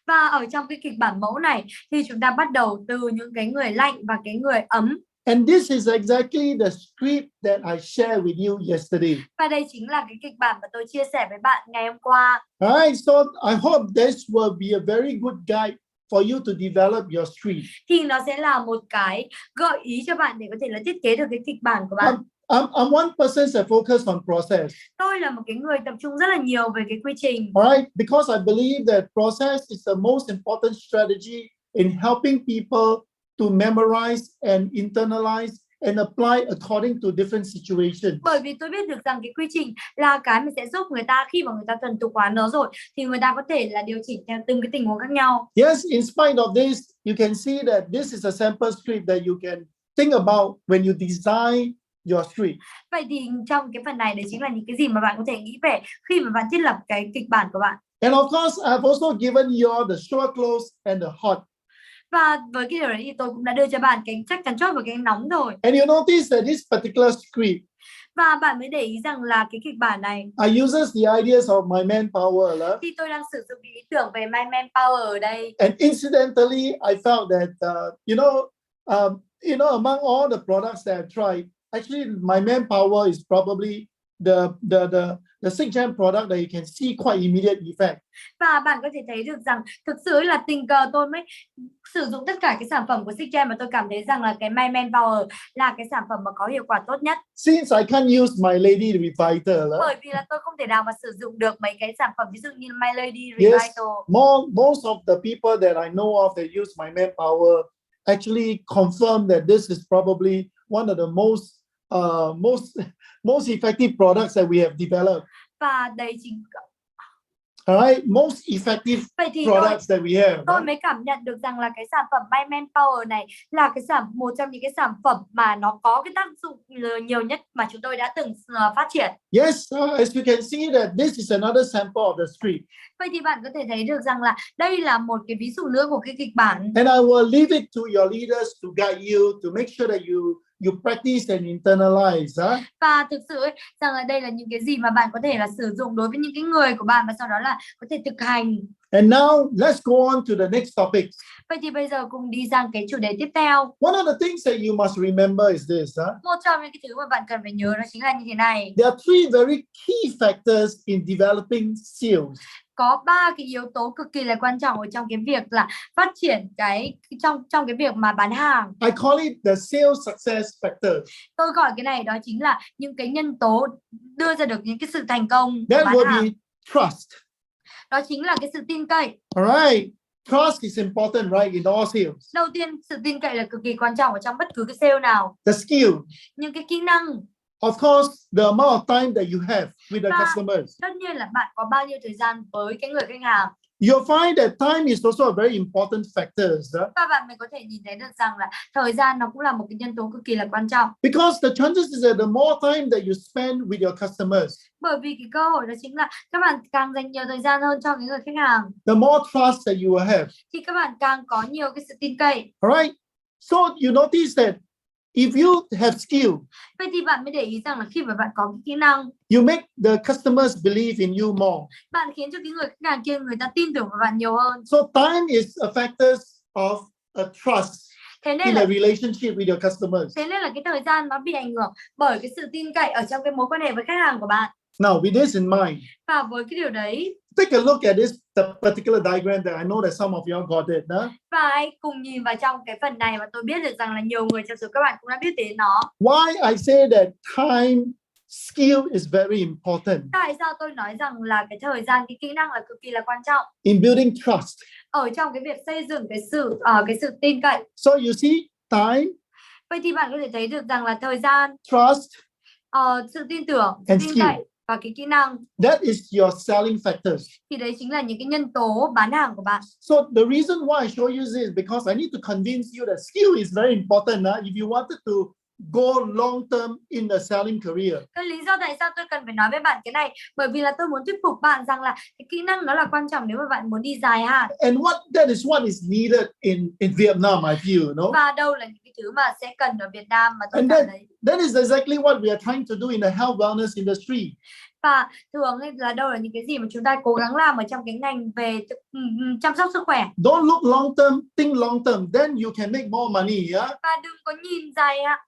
Và ở trong cái kịch bản mẫu này thì chúng ta bắt đầu từ những cái người lạnh và cái người ấm. And this is exactly the script that I shared with you yesterday. Và đây chính là cái kịch bản mà tôi chia sẻ với bạn ngày hôm qua. Alright, so I hope this will be a very good guide for you to develop your script. Thì nó sẽ là một cái gợi ý cho bạn để có thể là thiết kế được cái kịch bản của bạn. I'm one person that focus on process. Tôi là một cái người tập trung rất là nhiều về cái quy trình. Alright, because I believe that process is the most important strategy in helping people to memorize and internalize and apply according to different situations. Bởi vì tôi biết được rằng cái quy trình là cái mà sẽ giúp người ta khi mà người ta thuần thục hóa nó rồi thì người ta có thể là điều chỉnh theo từng cái tình huống khác nhau. Yes, in spite of this, you can see that this is a sample script that you can think about when you design your script. Vậy thì trong cái phần này đấy chính là những cái gì mà bạn có thể nghĩ về khi mà bạn thiết lập cái kịch bản của bạn. And of course, I've also given you the sure, close, and the hot. Và với cái điều đấy thì tôi cũng đã đưa cho bạn cái chắc chắn chốt và cái nóng rồi. And you notice that this particular script, và bạn mới để ý rằng là cái kịch bản này I uses the ideas of my manpower. thì tôi đang sử dụng ý tưởng về my manpower ở đây. And incidentally, I found that among all the products that I've tried, actually my manpower is probably the Cixgen product that you can see quite immediate effect. Và bạn có thể thấy được rằng thực sự là tình cờ tôi mới sử dụng tất cả cái sản phẩm của Cixgen và tôi cảm thấy rằng là cái My Manpower là cái sản phẩm mà có hiệu quả tốt nhất. Since I can't use my Lady Reviter, bởi vì là tôi không thể nào mà sử dụng được mấy cái sản phẩm ví dụ như My Lady Reviter. yes, most of the people that I know of that use my manpower actually confirm that this is probably one of the most effective products that we have developed. Và đây chính All right, most effective products that we have. Tôi mới cảm nhận được rằng là cái sản phẩm My Manpower này là một trong những cái sản phẩm mà nó có cái tác dụng nhiều nhất mà chúng tôi đã từng phát triển. Yes, as you can see that this is another sample of the script. Vậy thì bạn có thể thấy được rằng là đây là một cái ví dụ nữa của cái kịch bản. And I will leave it to your leaders to guide you to make sure that you practice and internalize. Và thực sự ấy, rằng là đây là những cái gì mà bạn có thể là sử dụng đối với những cái người của bạn và sau đó là có thể thực hành. And now let's go on to the next topic. Vậy thì bây giờ cùng đi sang cái chủ đề tiếp theo. One of the things that you must remember is this. Một trong những cái thứ mà bạn cần phải nhớ đó chính là như thế này. There are three very key factors in developing sales. Có 3 cái yếu tố cực kỳ là quan trọng ở trong cái việc là phát triển trong cái việc mà bán hàng. I call it the sales success factor. Tôi gọi cái này đó chính là những cái nhân tố đưa ra được những cái sự thành công That của bán will hàng. be trust. Đó chính là cái sự tin cậy. All right. Trust is important, right, in all sales. Đầu tiên, sự tin cậy là cực kỳ quan trọng ở trong bất cứ cái sale nào. The skill. Những cái kỹ năng. Of course, the amount of time that you have with the customers. Tất nhiên là bạn có bao nhiêu thời gian với cái người khách hàng. You'll find that time is also a very important factor. Và bạn mình có thể nhìn thấy được rằng là thời gian nó cũng là một cái nhân tố cực kỳ là quan trọng. Because the chances is that the more time that you spend with your customers, bởi vì cái cơ hội đó chính là các bạn càng dành nhiều thời gian hơn cho những người khách hàng, the more trust that you will have. thì các bạn càng có nhiều cái sự tin cậy. Alright, so you notice that if you have skill, vậy thì bạn mới để ý rằng là khi mà bạn có cái kỹ năng, you make the customers believe in you more. bạn khiến cho cái người khách hàng kia người ta tin tưởng vào bạn nhiều hơn. So time is a factor of a trust in a relationship with your customers. Thế nên là cái thời gian nó bị ảnh hưởng bởi cái sự tin cậy ở trong cái mối quan hệ với khách hàng của bạn. Now, with this in mind, và với cái điều đấy, take a look at this particular diagram that I know that some of you got it. Và hãy cùng nhìn vào trong cái phần này và tôi biết được rằng là nhiều người trong số các bạn cũng đã biết đến nó. Why I say that time skill is very important. Tại sao tôi nói rằng là cái thời gian, cái kỹ năng là cực kỳ là quan trọng in building trust. Ở trong cái việc xây dựng cái sự tin cậy. So you see, time. Vậy thì bạn có thể thấy được rằng là thời gian, trust, sự tin tưởng, and tin skill. cậy và cái kỹ năng. That is your selling factors. Thì đấy chính là những cái nhân tố bán hàng của bạn. So the reason why I show you this is because I need to convince you that skill is very important if you wanted to go long term in the selling career. Cái lý do tại sao tôi cần phải nói với bạn cái này bởi vì là tôi muốn thuyết phục bạn rằng là cái kỹ năng nó là quan trọng nếu mà bạn muốn đi dài hạn. And that is what is needed in Vietnam, I feel, no? Và đâu là những cái thứ mà sẽ cần ở Việt Nam mà tôi cảm thấy. That is exactly what we are trying to do in the health wellness industry. Và thường ấy là đâu là những cái gì mà chúng ta cố gắng làm ở trong cái ngành về chăm sóc sức khỏe. Don't look long term, think long term, then you can make more money, yeah? Và đừng có nhìn dài hạn.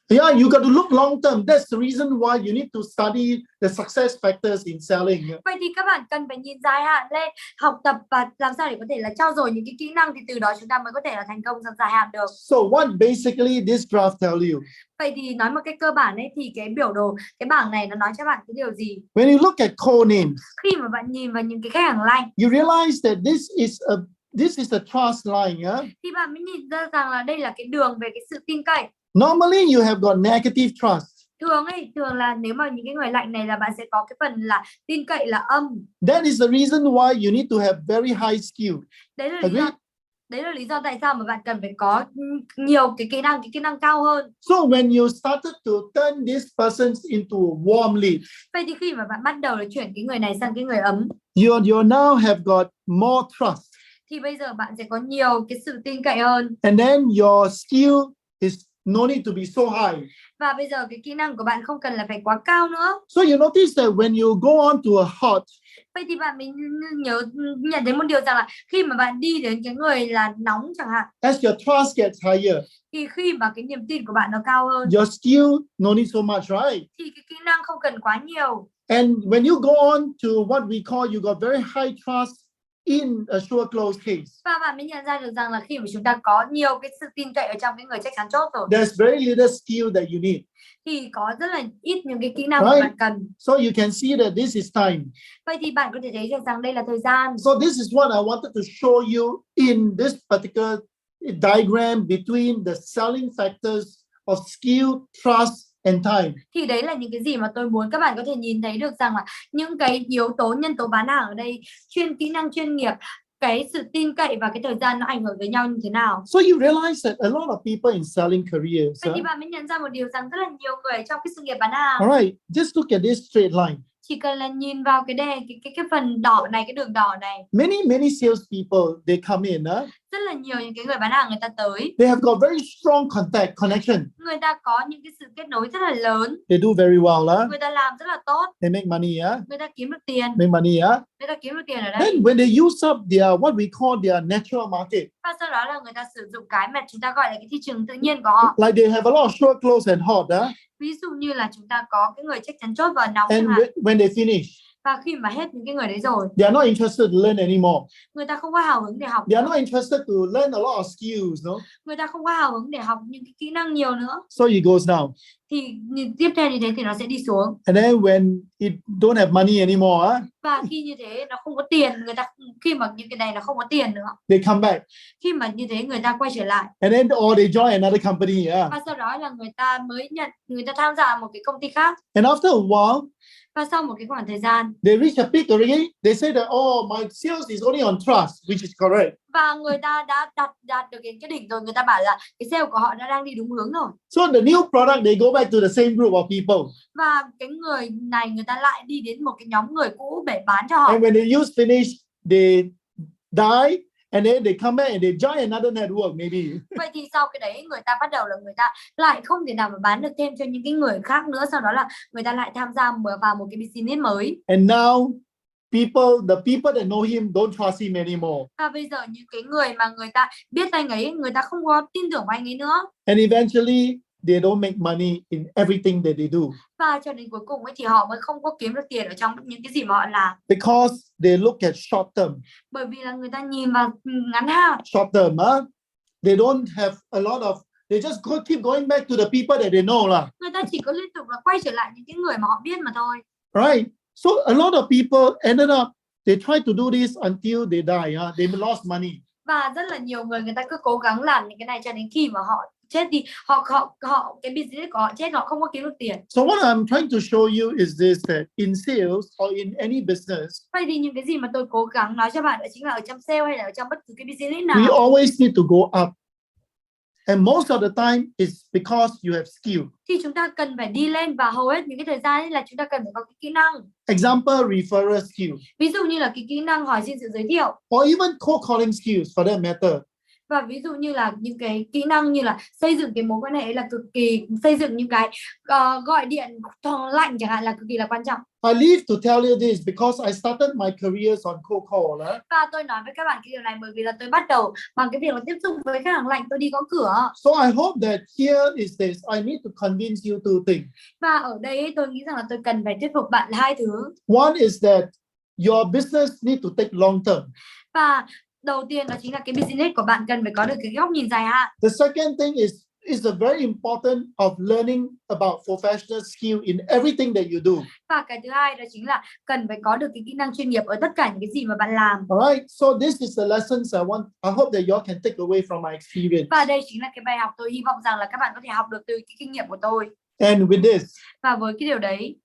Yeah, you got to look long term. That's the reason why you need to study the success factors in selling. Vậy thì các bạn cần phải nhìn dài hạn lên, học tập và làm sao để có thể là trau dồi những cái kỹ năng thì từ đó chúng ta mới có thể là thành công trong dài hạn được. So what basically this graph tell you? Vậy thì nói một cách cơ bản ấy thì cái biểu đồ, cái bảng này nó nói cho bạn cái điều gì? When you look at code names, khi mà bạn nhìn vào những cái khách hàng lành, you realize that this is a trust line, yeah? Thì bạn mới nhìn ra rằng là đây là cái đường về cái sự tin cậy. Normally you have got negative trust. Thường là nếu mà những cái người lạnh này là bạn sẽ có cái phần là tin cậy là âm. That is the reason why you need to have very high skill. Đấy là lý do. Đấy là lý do tại sao mà bạn cần phải có nhiều cái kỹ năng cao hơn. So when you started to turn this person into a warm lead, Vậy thì khi mà bạn bắt đầu để chuyển cái người này sang cái người ấm, you now have got more trust. Thì bây giờ bạn sẽ có nhiều cái sự tin cậy hơn. And then your skill is no need to be so high. Và bây giờ cái kỹ năng của bạn không cần là phải quá cao nữa. So you notice that when you go on to a hot, Vậy thì bạn mình nhận thấy một điều rằng là khi mà bạn đi đến cái người là nóng chẳng hạn, as your trust gets higher, thì khi mà cái niềm tin của bạn nó cao hơn, your skill no need so much, right? thì cái kỹ năng không cần quá nhiều. And when you go on to what we call, you got very high trust in a sure close case. Và bạn mới nhận ra được rằng là khi mà chúng ta có nhiều cái sự tin cậy ở trong cái người chắc chắn chốt rồi, There's very little skill that you need. thì có rất là ít những cái kỹ năng mà bạn cần. So you can see that this is time. Vậy thì bạn có thể thấy được rằng đây là thời gian. So this is what I wanted to show you in this particular diagram between the selling factors of skill, trust, and time. Thì đấy là những cái gì mà tôi muốn các bạn có thể nhìn thấy được rằng là những cái yếu tố nhân tố bán hàng ở đây, kỹ năng chuyên nghiệp, cái sự tin cậy và cái thời gian nó ảnh hưởng với nhau như thế nào. So you realize that a lot of people in selling careers. Vậy thì bạn mới nhận ra một điều rằng rất là nhiều người trong cái sự nghiệp bán hàng. All right, just look at this straight line. Chỉ cần là nhìn vào cái phần đỏ này, cái đường đỏ này. Many sales people, they come in. Rất là nhiều những cái người bán hàng người ta tới. They have got very strong connection. Người ta có những cái sự kết nối rất là lớn. They do very well. Người ta làm rất là tốt. They make money. Người ta kiếm được tiền. Make money. Người ta kiếm được tiền ở đây. Then when they use up their what we call their natural market. Và sau đó là người ta sử dụng cái mà chúng ta gọi là cái thị trường tự nhiên của họ. Like they have a lot of short, close, and hot. Ví dụ như là chúng ta có cái người chắc chắn chốt và nóng. And when they finish, và khi mà hết những cái người đấy rồi, they are not interested to learn anymore. Người ta không có hào hứng để học. They are not interested to learn a lot of skills, no? Người ta không có hào hứng để học những cái kỹ năng nhiều nữa. So it goes down. Thì tiếp theo như thế thì nó sẽ đi xuống. And then when it don't have money anymore, và khi như thế nó không có tiền, khi mà những cái này nó không có tiền nữa, they come back. Khi mà như thế người ta quay trở lại. And then or they join another company. Và sau đó là người ta tham gia một cái công ty khác. And after a while, và sau một cái khoảng thời gian, they reach a peak already. They say that my sales is only on trust, which is correct. Và người ta đã đạt được cái đỉnh rồi, người ta bảo là cái sale của họ đã đang đi đúng hướng rồi. So the new product, they go back to the same group of people. Và cái người này người ta lại đi đến một cái nhóm người cũ để bán cho họ. And when they use finish, they die. And then they come back and they join another network maybe. Vậy thì sau cái đấy người ta bắt đầu là người ta lại không thể nào mà bán được thêm cho những cái người khác nữa. Sau đó là người ta lại tham gia vào một cái business mới. And now the people that know him don't trust him anymore. Và bây giờ những cái người mà người ta biết anh ấy, người ta không có tin tưởng vào anh ấy nữa. And eventually they don't make money in everything that they do. Và cho đến cuối cùng ấy thì họ mới không có kiếm được tiền ở trong những cái gì mà họ làm. Because they look at short term. Bởi vì là người ta nhìn vào ngắn hạn. Short term, they don't have a lot of. They just keep going back to the people that they know lah. Người ta chỉ có liên tục là quay trở lại những cái người mà họ biết mà thôi. Right. So a lot of people ended up they try to do this until they die. They lost money. Và rất là nhiều người ta cứ cố gắng làm những cái này cho đến khi mà họ chết đi, họ cái business của họ chết, họ không có kiếm được tiền. So what I'm trying to show you is this, that in sales or in any business, vậy thì những cái gì mà tôi cố gắng nói cho bạn đó chính là ở trong sale hay là ở trong bất cứ cái business nào, we always need to go up. And most of the time it's because you have skill. Thì chúng ta cần phải đi lên, và hầu hết những cái thời gian ấy là chúng ta cần phải có cái kỹ năng. Example, referral skill. Ví dụ như là cái kỹ năng hỏi xin sự giới thiệu. Or even cold calling skills for that matter. Và ví dụ như là những cái kỹ năng như là xây dựng cái mối quan hệ là cực kỳ, xây dựng những cái gọi điện lạnh chẳng hạn là cực kỳ là quan trọng. I live to tell you this because I started my careers on cold call. Và tôi nói với các bạn cái điều này bởi vì là tôi bắt đầu bằng cái việc là tiếp xúc với khách hàng lạnh, tôi đi gõ cửa. So I hope that here is this. I need to convince you two things. Và ở đây tôi nghĩ rằng là tôi cần phải thuyết phục bạn hai thứ. One is that your business need to take long term. Và đầu tiên đó chính là cái business của bạn cần phải có được cái góc nhìn dài hạn. The second thing is a very important of learning about professional skill in everything that you do. Và cái thứ hai đó chính là cần phải có được cái kỹ năng chuyên nghiệp ở tất cả những cái gì mà bạn làm. Alright, so this is the lessons I hope that you all can take away from my experience. Và đây chính là cái bài học tôi hy vọng rằng là các bạn có thể học được từ cái kinh nghiệm của tôi. And with this, và với cái điều đấy,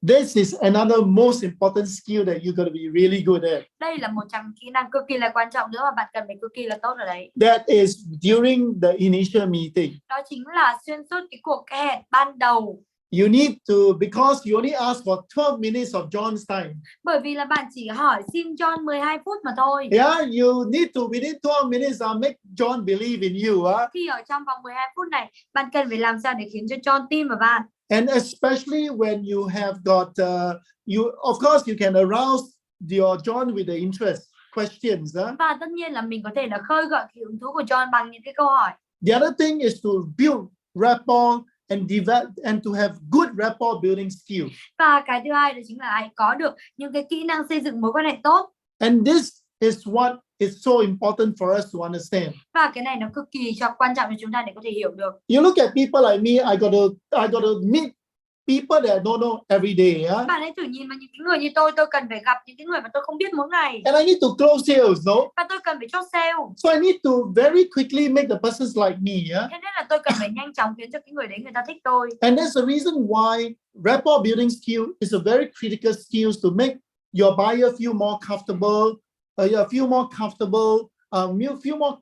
This is another most important skill that you're going to be really good at. Đây là một trong kỹ năng cực kỳ là quan trọng nữa mà bạn cần phải cực kỳ là tốt ở đấy. That is during the initial meeting. Đó chính là xuyên suốt cái cuộc hẹn ban đầu. You need to, because you only ask for 12 minutes of John's time. Bởi vì là bạn chỉ hỏi xin John 12 phút mà thôi. Yeah, you need to within 12 minutes make John believe in you. Khi ở trong vòng 12 phút này, bạn cần phải làm sao để khiến cho John tin vào bạn. And especially when you have got, of course, you can arouse your John with the interest questions. Và tất nhiên là mình có thể là khơi gợi cái hứng thú của John bằng những cái câu hỏi. The other thing is to build rapport and develop and to have good rapport building skill. Và cái thứ hai đó chính là hãy có được những cái kỹ năng xây dựng mối quan hệ tốt. And this is what is so important for us to understand. Và cái này nó cực kỳ quan trọng cho chúng ta để có thể hiểu được. You look at people like me, I got to meet people that I don't know every day. Bạn hãy thử nhìn vào những cái người như tôi cần phải gặp những cái người mà tôi không biết mỗi ngày. And I need to close sales, no? Và tôi cần phải chốt sale. So I need to very quickly make the persons like me. Thế nên là tôi cần phải nhanh chóng khiến cho cái người đấy người ta thích tôi. And that's the reason why rapport building skill is a very critical skill to make your buyer feel more comfortable, you feel more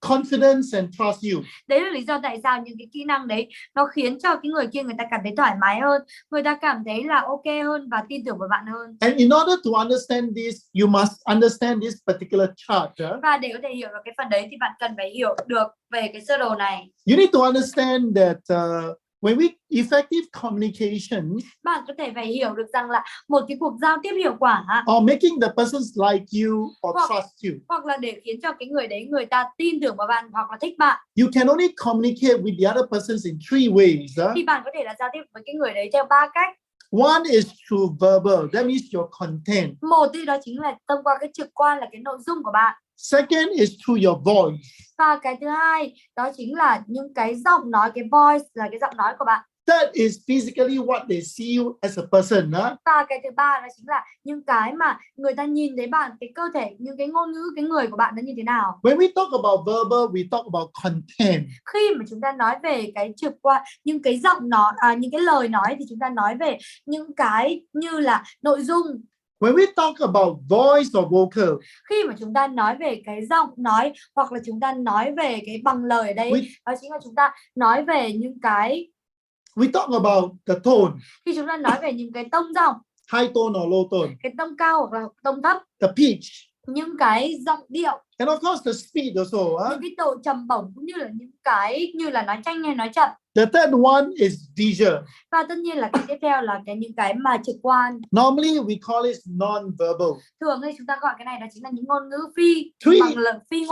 confidence and trust you. Đấy là lý do tại sao những cái kỹ năng đấy nó khiến cho cái người kia người ta cảm thấy thoải mái hơn, người ta cảm thấy là ok hơn và tin tưởng vào bạn hơn. And in order to understand this, you must understand this particular chart. Và để có thể hiểu được cái phần đấy thì bạn cần phải hiểu được về cái sơ đồ này. You need to understand that when we effective communication, bạn có thể phải hiểu được rằng là một cái cuộc giao tiếp hiệu quả or making the persons like you or trust you, hoặc là để khiến cho cái người đấy người ta tin tưởng vào bạn hoặc là thích bạn, you can only communicate with the other persons in 3 ways. Thì bạn có thể là giao tiếp với cái người đấy theo 3 cách. One is through verbal, that means your content. Một thì đó chính là thông qua cái trực quan là cái nội dung của bạn. Second is through your voice. Và cái thứ hai đó chính là những cái giọng nói, cái voice là cái giọng nói của bạn. That is physically what they see you as a person. Và cái thứ ba đó chính là những cái mà người ta nhìn thấy bạn, cái cơ thể, những cái ngôn ngữ, cái người của bạn nó như thế nào. When we talk about verbal, we talk about content. Khi mà chúng ta nói về cái trực quan, những cái giọng nói, những cái lời nói thì chúng ta nói về những cái như là nội dung. When we talk about voice or vocal, khi mà chúng ta nói về cái giọng nói hoặc là chúng ta nói về cái bằng lời ở đây, đó chính là chúng ta nói về những cái. We talk about the tone. Khi chúng ta nói về những cái tông giọng, high tone or low tone, cái tông cao hoặc là tông thấp, the pitch, những cái giọng điệu, and of course the speed also. Những cái độ trầm bổng cũng như là những cái như là nói nhanh hay nói chậm. The third one is visual. Và tất nhiên là cái tiếp theo là những cái mà trực quan. Normally we call it non-verbal. Thường thì chúng ta gọi cái này đó chính là những ngôn ngữ phi bằng lời, phi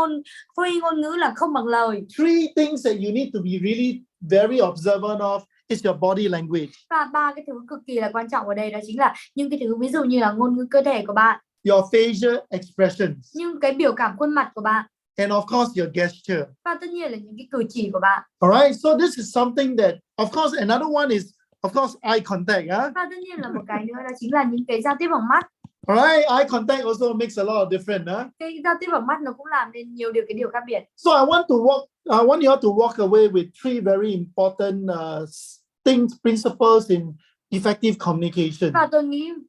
ngôn ngữ là không bằng lời. 3 things that you need to be really very observant of is your body language. Và 3 cái thứ cực kỳ là quan trọng ở đây đó chính là những cái thứ ví dụ như là ngôn ngữ cơ thể của bạn, your facial expressions, những cái biểu cảm khuôn mặt của bạn, and of course your gesture. Và tất nhiên là những cái cử chỉ của bạn. Alright, so this is something that, of course, another one is, of course, eye contact. Và tất nhiên là một cái nữa đó chính là những cái giao tiếp bằng mắt. Alright, eye contact also makes a lot of difference. Cái giao tiếp bằng mắt nó cũng làm nên nhiều điều khác biệt. So I want you all to walk away with 3 very important things, principles in effective communication. Và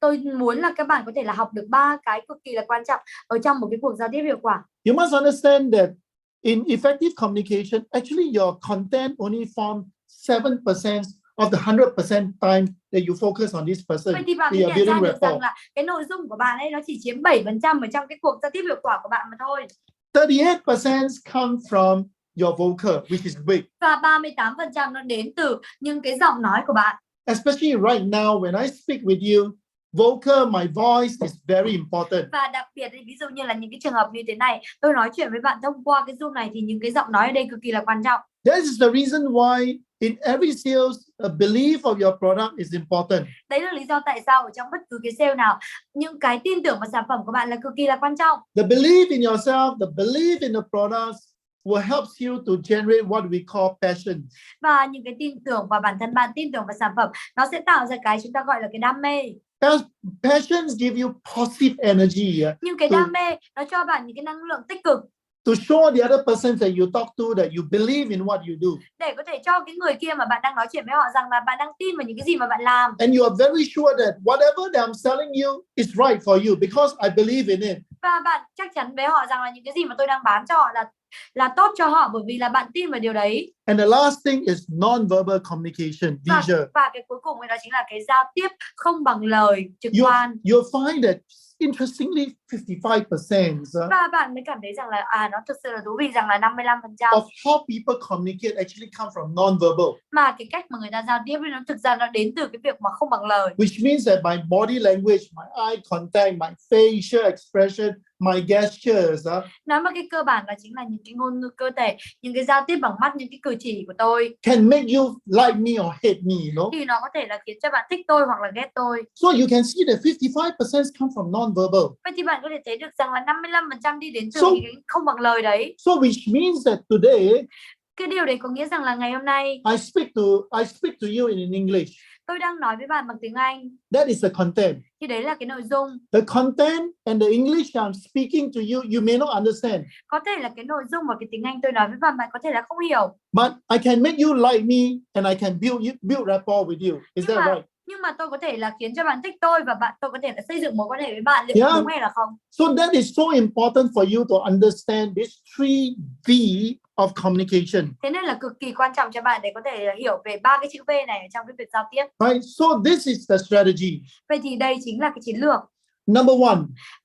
tôi muốn là các bạn có thể là học được 3 cái cực kỳ là quan trọng ở trong một cái cuộc giao tiếp hiệu quả. You must understand that in effective communication, actually your content only form 7% of the 100% time that you focus on this person. Vậy thì bạn mới nhận ra được rằng là cái nội dung của bạn ấy nó chỉ chiếm 7% ở trong cái cuộc giao tiếp hiệu quả của bạn mà thôi. 38% come from your vocal, which is big. Và 38% nó đến từ những cái giọng nói của bạn. Especially right now when I speak with you, vocal, my voice is very important. Và đặc biệt ví dụ như là những cái trường hợp như thế này, tôi nói chuyện với bạn thông qua cái Zoom này thì những cái giọng nói ở đây cực kỳ là quan trọng. That is the reason why in every sales, a belief of your product is important. Đấy là lý do tại sao ở trong bất cứ cái sale nào, những cái tin tưởng vào sản phẩm của bạn là cực kỳ là quan trọng. The belief in yourself, the belief in the products will help you to generate what we call passion. Và những cái tin tưởng vào bản thân bạn, tin tưởng vào sản phẩm, nó sẽ tạo ra cái chúng ta gọi là cái đam mê. Passions give you positive energy. Nhưng cái đam mê nó cho bạn những cái năng lượng tích cực. to show the other person that you talk to that you believe in what you do. Để có thể cho cái người kia mà bạn đang nói chuyện với họ rằng là bạn đang tin vào những cái gì mà bạn làm. And you are very sure that whatever that I'm selling you is right for you because I believe in it. Và bạn chắc chắn với họ rằng là những cái gì mà tôi đang bán cho họ là tốt cho họ bởi vì là bạn tin vào điều đấy. And the last thing is non-verbal communication, visual. Và cái cuối cùng đó chính là cái giao tiếp không bằng lời, trực quan. You'll find that interestingly 55%. Và bạn mới cảm thấy rằng là nó thực sự là thú vị rằng là 55% of how people communicate actually come from non-verbal. Mà cái cách mà người ta giao tiếp nó thực ra nó đến từ cái việc mà không bằng lời. Which means that my body language, my eye contact, my facial expression, my gestures. Nói mà cái cơ bản đó chính là những cái ngôn ngữ cơ thể, những cái giao tiếp bằng mắt, những cái cử chỉ của tôi. Can make you like me or hate me, you know? Thì nó có thể là khiến cho bạn thích tôi hoặc là ghét tôi. So you can see that 55% come from non-verbal. Vậy thì bạn có thể thấy được rằng là 55% đi đến từ So, những cái không bằng lời đấy. So which means that today, cái điều đấy có nghĩa rằng là ngày hôm nay I speak to you in English. tôi đang nói với bạn bằng tiếng Anh. That is the content. Thì đấy là cái nội dung. The content and the English I'm speaking to you, you may not understand. Có thể là cái nội dung và cái tiếng Anh tôi nói với bạn có thể là không hiểu. But I can make you like me and I can build rapport with you. Is that right? Nhưng mà tôi có thể là khiến cho bạn thích tôi và tôi có thể là xây dựng mối quan hệ với bạn, liệu đúng hay là không? So that is so important for you to understand these 3 V of communication. Thế nên là cực kỳ quan trọng cho bạn để có thể hiểu về 3 cái chữ V này trong cái việc giao tiếp. Right? So this is the strategy. Vậy thì đây chính là cái chiến lược. Number 1.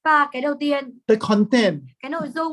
Và cái đầu tiên, the content. Cái nội dung.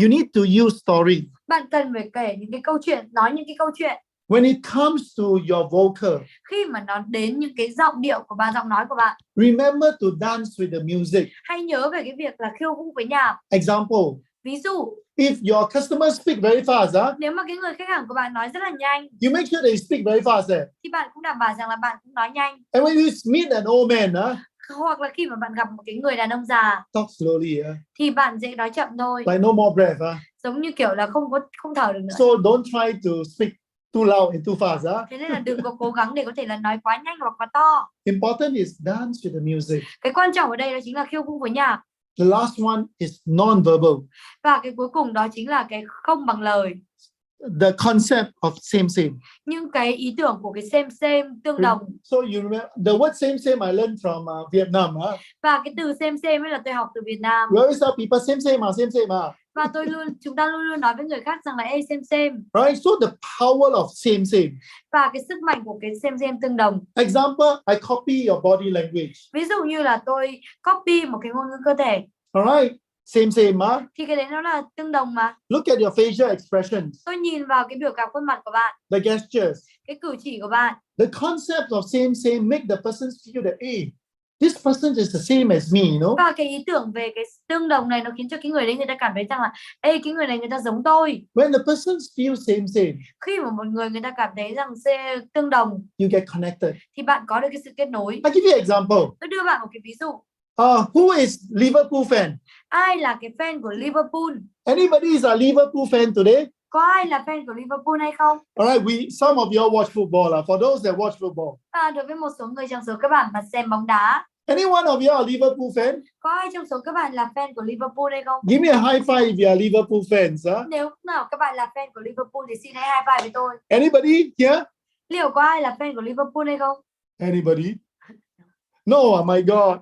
You need to use story. Bạn cần phải kể những cái câu chuyện, nói những cái câu chuyện. When it comes to your vocal, khi mà nó đến những cái giọng điệu của bạn, giọng nói của bạn, remember to dance with the music. Hãy nhớ về cái việc là khiêu vũ với nhạc. Example. Ví dụ, if your customer speak very fast, nếu mà cái người khách hàng của bạn nói rất là nhanh, you make sure they speak very fast. Thì bạn cũng đảm bảo rằng là bạn cũng nói nhanh. And when you meet an old man, hoặc là khi mà bạn gặp một cái người đàn ông già, talk slowly. Thì bạn dễ nói chậm thôi. Like no more breath. Giống như kiểu là không thở được nữa. So don't try to speak too loud and too fast. Thế nên là đừng có cố gắng để có thể là nói quá nhanh hoặc quá to. Important is dance with the music. Cái quan trọng ở đây đó chính là khiêu vũ với nhạc. The last one is non-verbal. Và cái cuối cùng đó chính là cái không bằng lời. The concept of same. Nhưng cái ý tưởng của cái same tương đồng. So you remember the word same I learned from Vietnam. Và cái từ same ấy là tôi học từ Việt Nam. We always tell people same. Và chúng ta luôn nói với người khác rằng là same. Right, so the power of same. Và cái sức mạnh của cái same tương đồng. Example, I copy your body language. Ví dụ như là tôi copy một cái ngôn ngữ cơ thể. Alright, same. Thì cái đấy nó là tương đồng mà. Look at your facial expressions. Tôi nhìn vào cái biểu cảm khuôn mặt của bạn. The gestures. Cái cử chỉ của bạn. The concept of same make the person feel that this person is the same as me, you know? Và cái ý tưởng về cái tương đồng này nó khiến cho cái người đấy người ta cảm thấy rằng là cái người này người ta giống tôi. When the person feels same. Khi mà một người ta cảm thấy rằng tương đồng, you get connected. Thì bạn có được cái sự kết nối. I give you an example. Tôi đưa bạn một cái ví dụ. Who is Liverpool fan? Ai là cái fan của Liverpool? Anybody is a Liverpool fan today? Có ai là fan của Liverpool hay không? Alright, some of you watch football. For those that watch football. Đối với một số người trong số các bạn mà xem bóng đá. Any one of you are a Liverpool fan? Có ai trong số các bạn là fan của Liverpool hay không? Give me a high five if you are Liverpool fans. Nếu nào các bạn là fan của Liverpool thì xin hãy high five với tôi. Anybody here? Liệu có ai là fan của Liverpool hay không? Anybody? No, oh my God.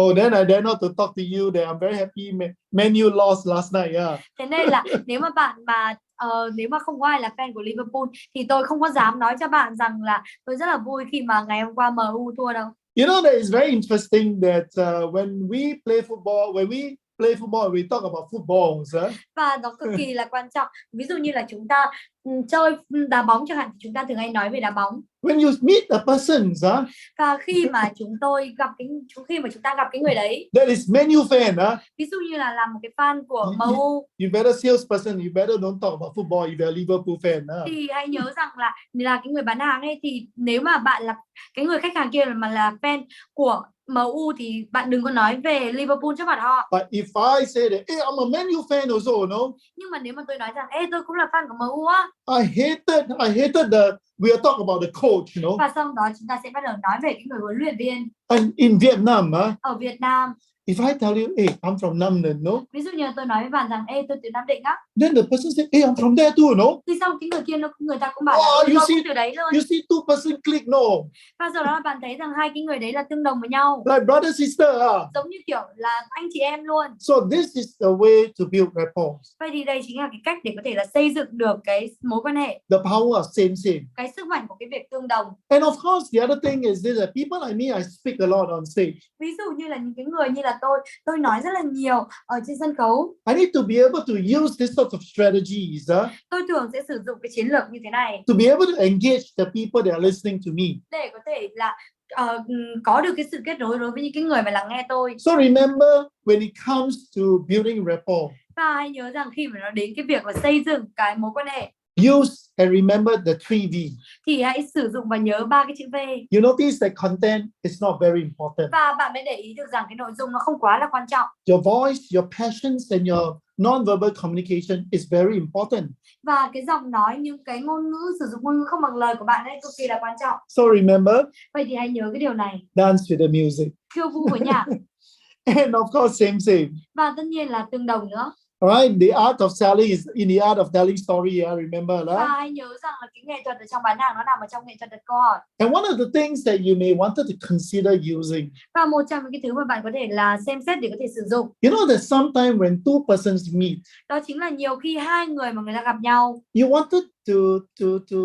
Oh, then I dare not to talk to you. That I'm very happy. Man U lost last night. Yeah. Thế nên là nếu mà không có ai là fan của Liverpool thì tôi không có dám nói cho bạn rằng là tôi rất là vui khi mà ngày hôm qua MU thua đâu. You know that it's very interesting that when we play football, we talk about footballs. Và nó cực kỳ là quan trọng. Ví dụ như là chúng ta chơi đá bóng chẳng hạn, chúng ta thường hay nói về đá bóng. When you meet a person, và khi mà chúng ta gặp cái người đấy, that is Man U fan, ví dụ như là một cái fan của MU, you better salesperson, you better don't talk about football if you're a Liverpool fan. Thì hãy nhớ rằng là cái người bán hàng ấy, thì nếu mà bạn là cái người khách hàng kia mà là fan của MU thì bạn đừng có nói về Liverpool trước mặt họ. But if I say that, hey, I'm a Man U fan also, no? Nhưng mà nếu mà tôi nói rằng, tôi cũng là fan của MU á. I hated we are talking about the coach, Và sau đó chúng ta sẽ bắt đầu nói về cái người huấn luyện viên. And in Vietnam, ở Việt Nam, If I tell you, hey, I'm from Nam Ninh, no? Ví dụ như là tôi nói với bạn rằng, ê, tôi từ Nam Định á, Then the person say, hey, I'm from there too, no? thì xong cái người kia người ta cũng bảo là Oh, tôi you cũng see, từ đấy luôn. you see two person click, no? Và sau đó bạn thấy rằng hai cái người đấy là tương đồng với nhau, Like brother, sister, giống như kiểu là anh chị em luôn. So this is the way to build rapport. Vậy thì đây chính là cái cách để có thể là xây dựng được cái mối quan hệ, The power of same. cái sức mạnh của cái việc tương đồng. And of course, the other thing is this: that people like me, I speak a lot on stage. Ví dụ như là những cái người như là tôi nói rất là nhiều ở trên sân khấu. I need to be able to use this sort of strategies Tôi thường sẽ sử dụng cái chiến lược như thế này to be able to engage the people that are listening to me. để có thể là có được cái sự kết nối đối với những cái người mà lắng nghe tôi. So remember, when it comes to building rapport, Và hãy nhớ rằng khi mà nó đến cái việc là xây dựng cái mối quan hệ, use and remember the 3 V. thì hãy sử dụng và nhớ 3 cái chữ V. You notice that content is not very important. Và bạn mới để ý được rằng cái nội dung nó không quá là quan trọng. Your voice, your passions, and your non-verbal communication is very important. Và cái giọng nói, những cái ngôn ngữ, sử dụng ngôn ngữ không bằng lời của bạn ấy cực kỳ là quan trọng. So remember, Vậy thì hãy nhớ cái điều này. dance with the music. Khiêu vũ với nhạc. And of course, same. Và tất nhiên là tương đồng nữa. Alright, the art of selling is in the art of telling story. Remember Và that. hãy nhớ rằng là cái nghệ thuật ở trong bán hàng nó nằm ở trong nghệ thuật đặt câu hỏi. And one of the things that you may wanted to consider using. Và một trong những cái thứ mà bạn có thể là xem xét để có thể sử dụng. You know that sometimes when two persons meet, Đó chính là nhiều khi hai người mà người ta gặp nhau, you wanted to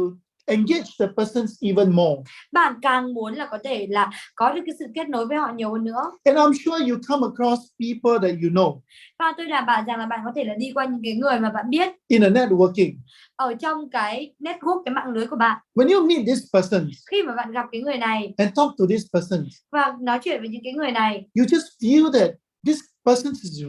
engage the persons even more. bạn càng muốn là có thể là có được cái sự kết nối với họ nhiều hơn nữa. And I'm sure you come across people that you know Và tôi đảm bảo rằng là bạn có thể là đi qua những cái người mà bạn biết in a networking. ở trong cái network, cái mạng lưới của bạn. When you meet this person Khi mà bạn gặp cái người này and talk to this person, và nói chuyện với những cái người này, you just feel that this person is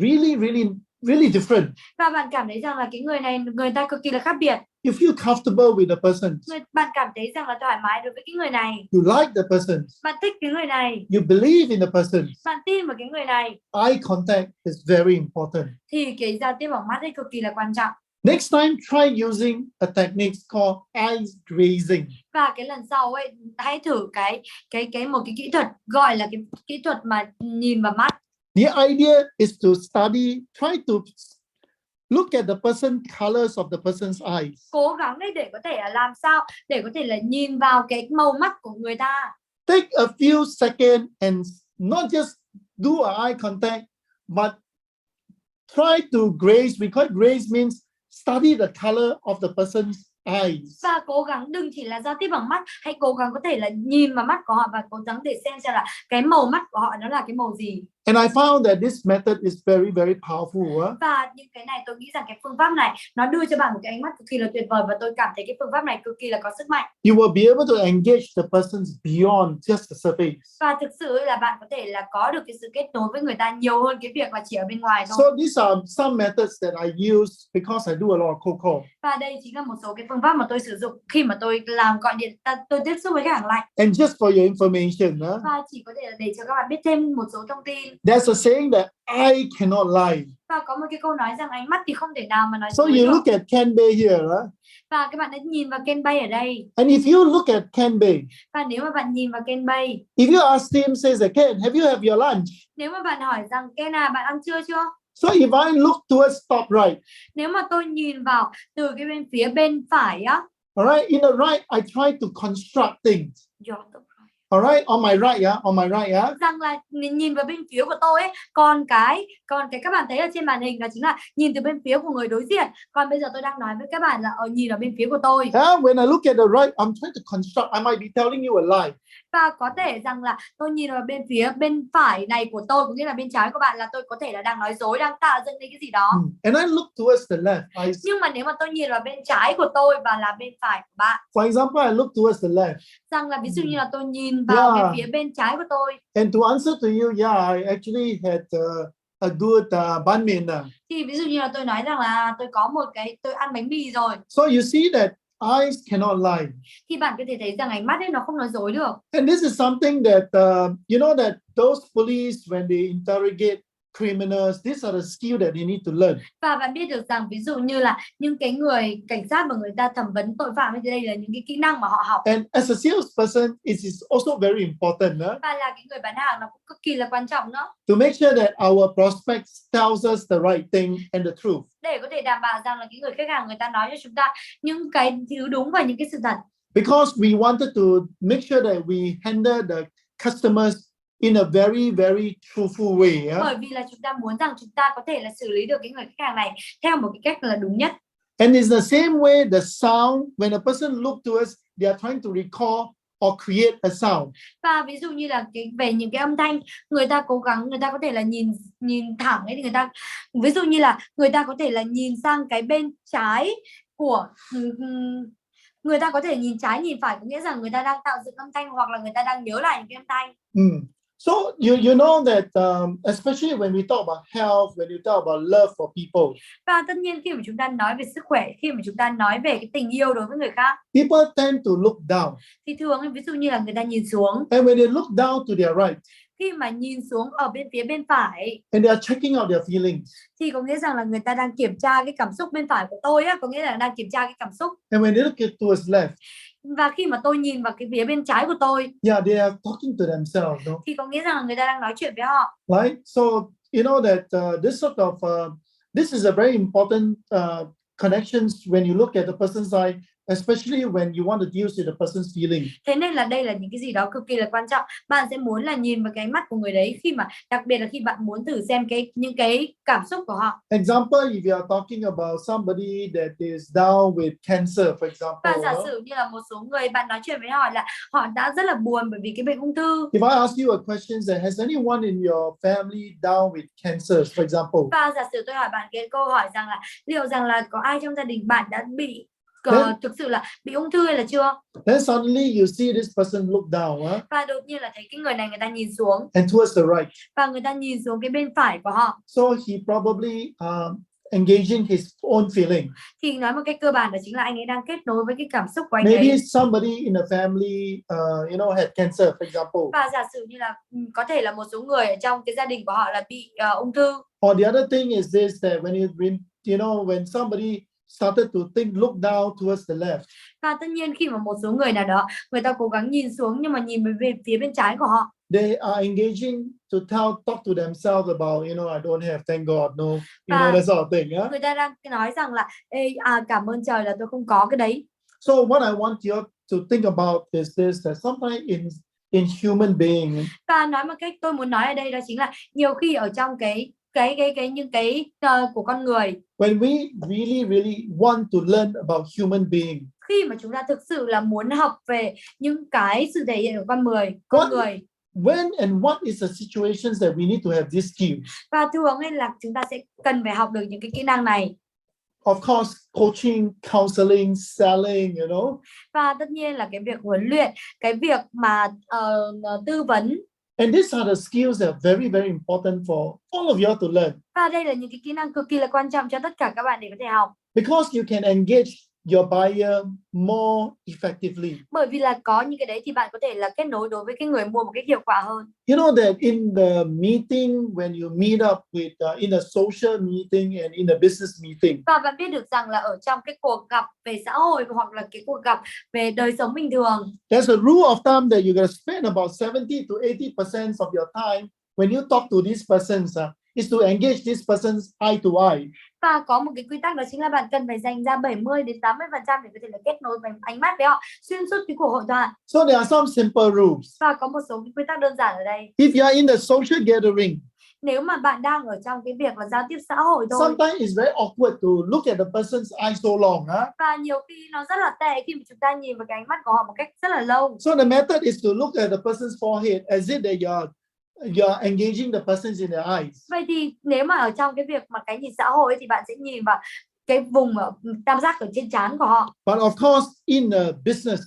really different. và bạn cảm thấy rằng là cái người này, người ta cực kỳ là khác biệt. You feel comfortable with the person. Bạn cảm thấy rằng là thoải mái đối với cái người này. You like the person. Bạn thích cái người này. You believe in the person. Bạn tin vào cái người này. Eye contact is very important. Thì cái giao tiếp bằng mắt ấy cực kỳ là quan trọng. Next time, try using a technique called eyes gazing. Và cái lần sau ấy, hãy thử một cái kỹ thuật gọi là cái kỹ thuật mà nhìn vào mắt. The idea is to try to look at the person colors of the person's eyes. Cố gắng đấy để có thể làm sao để có thể là nhìn vào cái màu mắt của người ta. Take a few seconds and not just do a eye contact, but try to graze. We call it graze means study the color of the person's eyes. Và cố gắng đừng chỉ là giao tiếp bằng mắt, hãy cố gắng có thể là nhìn vào mắt của họ và cố gắng để xem là cái màu mắt của họ nó là cái màu gì. And I found that this method is very powerful. Và những cái này tôi nghĩ rằng cái phương pháp này nó đưa cho bạn một cái ánh mắt cực kỳ là tuyệt vời, và tôi cảm thấy cái phương pháp này cực kỳ là có sức mạnh. You will be able to engage the persons beyond just the surface. Và thực sự là bạn có thể là có được cái sự kết nối với người ta nhiều hơn cái việc là chỉ ở bên ngoài thôi. So these are some methods that I use because I do a lot of cold call. Và đây chính là một số cái phương pháp mà tôi sử dụng khi mà tôi làm gọi điện, tôi tiếp xúc với khách hàng lạnh. And just for your information, Và chỉ có thể là để cho các bạn biết thêm một số thông tin. there's a saying that I cannot lie. Và có một cái câu nói rằng ánh mắt thì không thể nào mà nói So dối you được. look at Kenbei here, Và các bạn hãy nhìn vào Kenbei ở đây. and if you look at Kenbei, Và nếu mà bạn nhìn vào Kenbei, if you ask him, says, Ken, have you had your lunch? nếu mà bạn hỏi rằng Ken à, bạn ăn trưa chưa? So if I look towards top right, Nếu mà tôi nhìn vào từ cái bên phía bên phải á, all right, in the right, I try to construct things. All right, on my right, rằng là nhìn vào bên phía của tôi ấy, còn cái các bạn thấy ở trên màn hình là chính là nhìn từ bên phía của người đối diện. Còn bây giờ tôi đang nói với các bạn là nhìn ở bên phía của tôi. When I look at the right, I'm trying to construct. I might be telling you a lie. Và có thể rằng là tôi nhìn vào bên phía bên phải này của tôi, cũng như là bên trái của bạn, là tôi có thể là đang nói dối, đang tạo dựng lên cái gì đó. And I look towards the left. Nhưng mà nếu mà tôi nhìn vào bên trái của tôi và là bên phải của bạn, For example, I look towards the left. rằng là ví dụ như là tôi nhìn vào cái phía bên trái của tôi. And to answer to you, I actually had a good banh miên. Thì ví dụ như là tôi nói rằng là tôi ăn bánh mì rồi. So you see that eyes cannot lie. Thì bạn có thể thấy rằng ánh mắt ấy nó không nói dối được. And this is something that you know that those police when they interrogate criminals. These are the skills that they need to learn. Và bạn biết được rằng ví dụ như là những cái người cảnh sát mà người ta thẩm vấn tội phạm thì đây là những cái kỹ năng mà họ học. And as a salesperson, it is also very important Và là cái người bán hàng nó cũng cực kỳ là quan trọng nữa. to make sure that our prospects tells us the right thing and the truth. Để có thể đảm bảo rằng là cái người khách hàng người ta nói cho chúng ta những cái thứ đúng và những cái sự thật. Because we wanted to make sure that we handle the customers in a very, very truthful way. Bởi vì là chúng ta muốn rằng chúng ta có thể là xử lý được cái người khách hàng này theo một cái cách là đúng nhất. And it's the same way the sound, when a person look to us, they are trying to recall or create a sound. Và ví dụ như là về những cái âm thanh, người ta cố gắng, người ta có thể là nhìn thẳng ấy, thì người ta ví dụ như là người ta có thể là nhìn sang cái bên trái của người ta có thể nhìn trái nhìn phải, có nghĩa rằng người ta đang tạo dựng âm thanh hoặc là người ta đang nhớ lại những cái âm thanh. So you know that especially when we talk about health, when you talk about love for people. Và tất nhiên khi mà chúng ta nói về sức khỏe, khi mà chúng ta nói về cái tình yêu đối với người khác, People tend to look down. thì thường ví dụ như là người ta nhìn xuống. And when they look down to their right, khi mà nhìn xuống ở phía bên phải, and they are checking out their feelings, thì có nghĩa rằng là người ta đang kiểm tra cái cảm xúc bên phải của tôi á, có nghĩa là đang kiểm tra cái cảm xúc. and when they look towards left, và khi mà tôi nhìn vào cái phía bên trái của tôi, yeah, they are talking to themselves, no? thì có nghĩa rằng là người ta đang nói chuyện với họ. Right? So you know that this sort of this is a very important connections when you look at the person's eye, especially when you want to deal with the person's feeling. Thế nên là đây là những cái gì đó cực kỳ là quan trọng. Bạn sẽ muốn là nhìn vào cái mắt của người đấy, khi mà đặc biệt là khi bạn muốn thử xem những cái cảm xúc của họ. Example, if you are talking about somebody that is down with cancer, for example. Và giả sử như là một số người bạn nói chuyện với họ là họ đã rất là buồn bởi vì cái bệnh ung thư. If I ask you a question that has anyone in your family down with cancer, for example. Và giả sử tôi hỏi bạn cái câu hỏi rằng là liệu rằng là có ai trong gia đình bạn đã bị thực sự là bị ung thư hay là chưa? Then suddenly you see this person look down. Và đột nhiên là thấy cái người này người ta nhìn xuống. And towards the right. Và người ta nhìn xuống cái bên phải của họ. So he probably engaging his own feeling. Thì nói một cách cơ bản đó chính là anh ấy đang kết nối với cái cảm xúc của anh Maybe ấy. somebody in the family, you know, had cancer, for example. Và giả sử như là có thể là một số người ở trong cái gia đình của họ là bị ung thư. Or the other thing is this, that when you know, when somebody started to look down towards the left. Và tất nhiên khi mà một số người nào đó người ta cố gắng nhìn xuống nhưng mà nhìn về phía bên trái của họ. They are engaging to talk to themselves about, you know, I don't have, thank God, no, you know, that sort of thing. Yeah? Người ta đang nói rằng là cảm ơn trời là tôi không có cái đấy. So what I want you to think about is this, that sometimes in human being. Và nói một cách tôi muốn nói ở đây đó chính là nhiều khi ở trong những cái của con người. When we really want to learn about human being. Khi mà chúng ta thực sự là muốn học về những cái sự thể hiện của con người. When and what is the situations that we need to have these skills? Và thường ấy là chúng ta sẽ cần phải học được những cái kỹ năng này. Of course, coaching, counseling, selling, you know. Và tất nhiên là cái việc huấn luyện, cái việc mà tư vấn. And these are the skills that are very, very important for all of you to learn. Và đây là những cái kỹ năng cực kỳ là quan trọng cho tất cả các bạn để có thể học. Because you can engage your buyer more effectively. Bởi vì là có những cái đấy thì bạn có thể là kết nối đối với cái người mua một cách hiệu quả hơn. You know that in the meeting, when you meet up with in a social meeting and in a business meeting. Và bạn biết được rằng là ở trong cái cuộc gặp về xã hội hoặc là cái cuộc gặp về đời sống bình thường. There's a rule of thumb that you're going to spend about 70 to 80% of your time when you talk to these persons is to engage this person's eye to eye. Và có một cái quy tắc đó chính là bạn cần phải dành ra 70 đến 80% để có thể là kết nối bằng ánh mắt với họ xuyên suốt cái cuộc hội thoại. So there are some simple rules. Và có một số cái quy tắc đơn giản ở đây. If you are in the social gathering, nếu mà bạn đang ở trong cái việc là giao tiếp xã hội thôi. Sometimes it's very awkward to look at the person's eyes so long. Và nhiều khi nó rất là tệ khi mà chúng ta nhìn vào cái ánh mắt của họ một cách rất là lâu. So the method is to look at the person's forehead as if they you're engaging the persons in their eyes. Vậy thì nếu mà ở trong cái việc mà cái nhìn xã hội thì bạn sẽ nhìn vào cái vùng tam giác ở trên trán của họ. But of course in a business.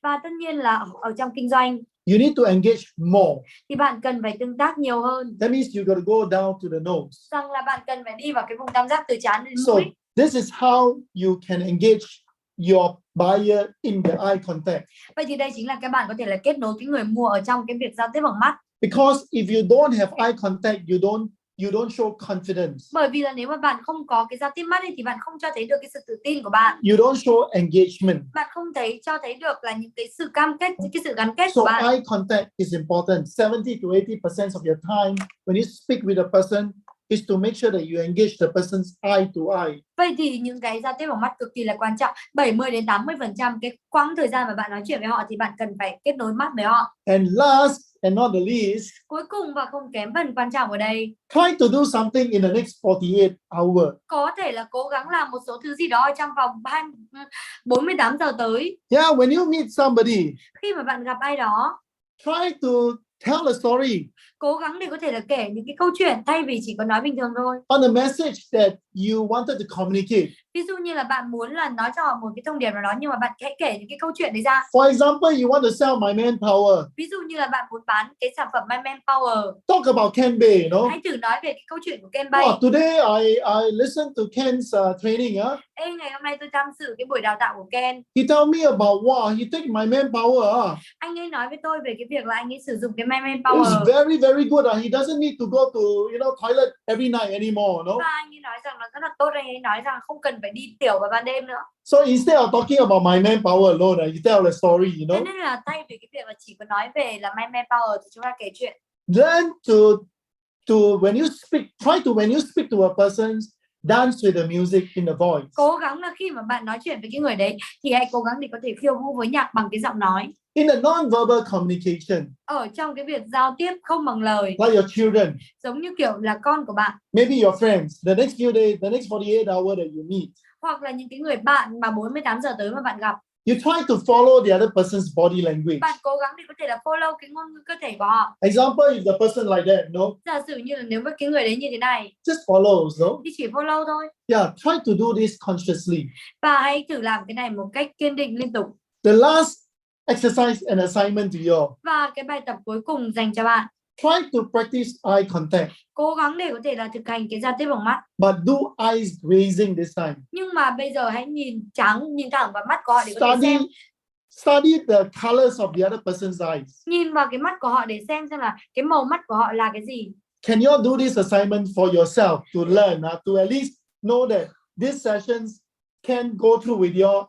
Và tất nhiên là ở trong kinh doanh. You need to engage more. Thì bạn cần phải tương tác nhiều hơn. That means you got to go down to the nose. Rằng là bạn cần phải đi vào cái vùng tam giác từ trán đến So mũi. this is how you can engage your buyer in the eye contact. Vậy thì đây chính là các bạn có thể là kết nối cái người mua ở trong cái việc giao tiếp bằng mắt. Because if you don't have eye contact, you don't show confidence. Bởi vì là nếu mà bạn không có cái giao tiếp mắt thì bạn không cho thấy được cái sự tự tin của bạn. You don't show engagement. Bạn không cho thấy được là những cái sự cam kết, những cái sự gắn kết So của bạn. eye contact is important. 70 to 80% of your time when you speak with a person is to make sure that you engage the person's eye to eye. Vậy thì những cái giao tiếp bằng mắt cực kỳ là quan trọng. 70 đến 80% cái quãng thời gian mà bạn nói chuyện với họ thì bạn cần phải kết nối mắt với họ. And last and not the least, Cuối cùng và không kém phần quan trọng ở đây, try to do something in the next 48 hours. có thể là cố gắng làm một số thứ gì đó trong vòng 48 giờ tới. Yeah, when you meet somebody, Khi mà bạn gặp ai đó, try to tell a story cố gắng để có thể là kể những cái câu chuyện thay vì chỉ có nói bình thường thôi. on a message that you wanted to communicate. Ví dụ như là bạn muốn là nói cho họ một cái thông điệp nào đó, nhưng mà bạn hãy kể những cái câu chuyện đấy ra. For example, you want to sell my manpower. Ví dụ như là bạn muốn bán cái sản phẩm My Manpower. Talk about Ken Bay, you know. Hãy thử nói về cái câu chuyện của Ken Bay. Oh, today I listened to Ken's training. Ê, ngày hôm nay tôi tham dự cái buổi đào tạo của Ken. He told me about wow, he take my manpower. Anh ấy nói với tôi về cái việc là anh ấy sử dụng cái My It's Manpower. very very good. He doesn't need to go to toilet every night anymore, no. Và anh ấy nói rằng là rất là tốt. Anh ấy nói rằng không cần phải đi tiểu vào ban đêm nữa. So instead of talking about my manpower alone, you tell a story, you Thế know. nên là thay vì cái việc là chỉ có nói về là My Manpower thì chúng ta kể chuyện. Then to when you speak, try to when you speak to a person, dance with the music in the voice. Cố gắng là khi mà bạn nói chuyện với cái người đấy thì hãy cố gắng để có thể khiêu vũ với nhạc bằng cái giọng nói. In the non-verbal communication, Ở trong cái việc giao tiếp không bằng lời, like your children, giống như kiểu là con của bạn, maybe your friends, the next few days, the next 48 hours that you meet, hoặc là những cái người bạn mà 48 giờ tới mà bạn gặp, you try to follow the other person's body language. bạn cố gắng để có thể là follow cái ngôn ngữ cơ thể của họ. Example, if the person like that, no, Giả sử như là nếu mà cái người đấy như thế này just follow, no. thì chỉ follow thôi. Yeah, try to do this consciously. Và hãy thử làm cái này một cách kiên định liên tục. The last exercise and assignment to you. Và cái bài tập cuối cùng dành cho bạn, Try to practice eye contact, cố gắng để có thể là thực hành cái giao tiếp bằng mắt. but do eyes raising this time. Nhưng mà bây giờ hãy nhìn thẳng vào mắt của họ để có thể xem. Study the colors of the other person's eyes. Nhìn vào cái mắt của họ để xem là cái màu mắt của họ là cái gì. Can you do this assignment for yourself to learn, to at least know that these sessions can go through with you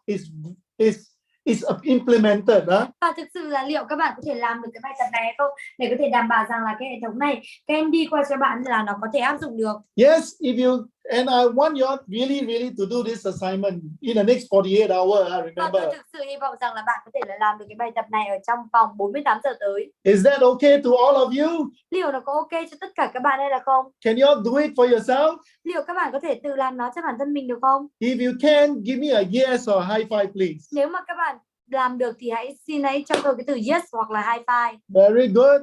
is implemented. Và thực sự là liệu các bạn có thể làm được cái bài tập này hay không, để có thể đảm bảo rằng là cái hệ thống này các em đi qua cho bạn là nó có thể áp dụng được. Yes, if you and I want you really to do this assignment in the next 48 hours. Và Remember. tôi thực sự hy vọng rằng là bạn có thể là làm được cái bài tập này ở trong vòng 48 giờ tới. Is that okay to all of you? Liệu nó có ok cho tất cả các bạn hay là không? Can you do it for yourself? Liệu các bạn có thể tự làm nó cho bản thân mình được không? If you can, give me a yes or a high five, please. Nếu mà các bạn làm được thì hãy cho tôi cái từ yes hoặc là high five. Very good.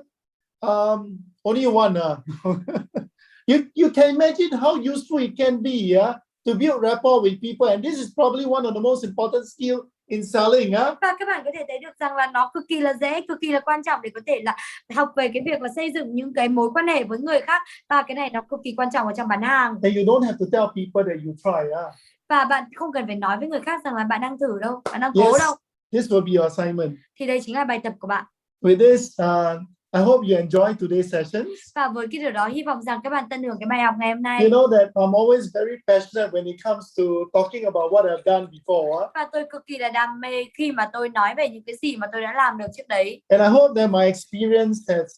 Only one. You can imagine how useful it can be, to build rapport with people, and this is probably one of the most important skill in selling. Và các bạn có thể thấy được rằng là nó cực kỳ là dễ, cực kỳ là quan trọng để có thể là học về cái việc là xây dựng những cái mối quan hệ với người khác, và cái này nó cực kỳ quan trọng ở trong bán hàng. And you don't have to tell people that you try. Và bạn không cần phải nói với người khác rằng là bạn đang thử đâu, bạn đang cố đâu. This will be your assignment. Thì đây chính là bài tập của bạn. With this, I hope you enjoy today's sessions. Và với cái điều đó hy vọng rằng các bạn tận hưởng cái bài học ngày hôm nay. You know that I'm always very passionate when it comes to talking about what I've done before. Và tôi cực kỳ là đam mê khi mà tôi nói về những cái gì mà tôi đã làm được trước đấy. And I hope that my experience has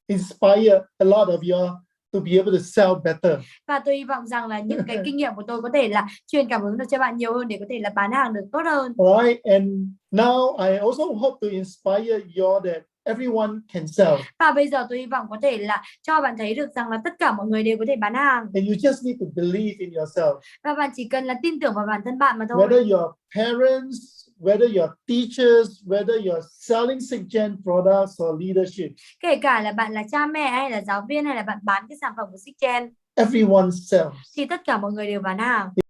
inspired a lot of you to be able to sell better. Và tôi hy vọng rằng là những cái kinh nghiệm của tôi có thể là truyền cảm hứng được cho bạn nhiều hơn để có thể là bán hàng được tốt hơn. Alright, and now I also hope to inspire you that everyone can sell. Và bây giờ tôi hy vọng có thể là cho bạn thấy được rằng là tất cả mọi người đều có thể bán hàng. And you just need to believe in yourself. Và bạn chỉ cần là tin tưởng vào bản thân bạn mà thôi. Whether your parents, whether your teachers, whether you're selling Cixgen products or leadership. Kể cả là bạn là cha mẹ hay là giáo viên hay là bạn bán cái sản phẩm của Cixgen, everyone sells. thì tất cả mọi người đều bán hàng.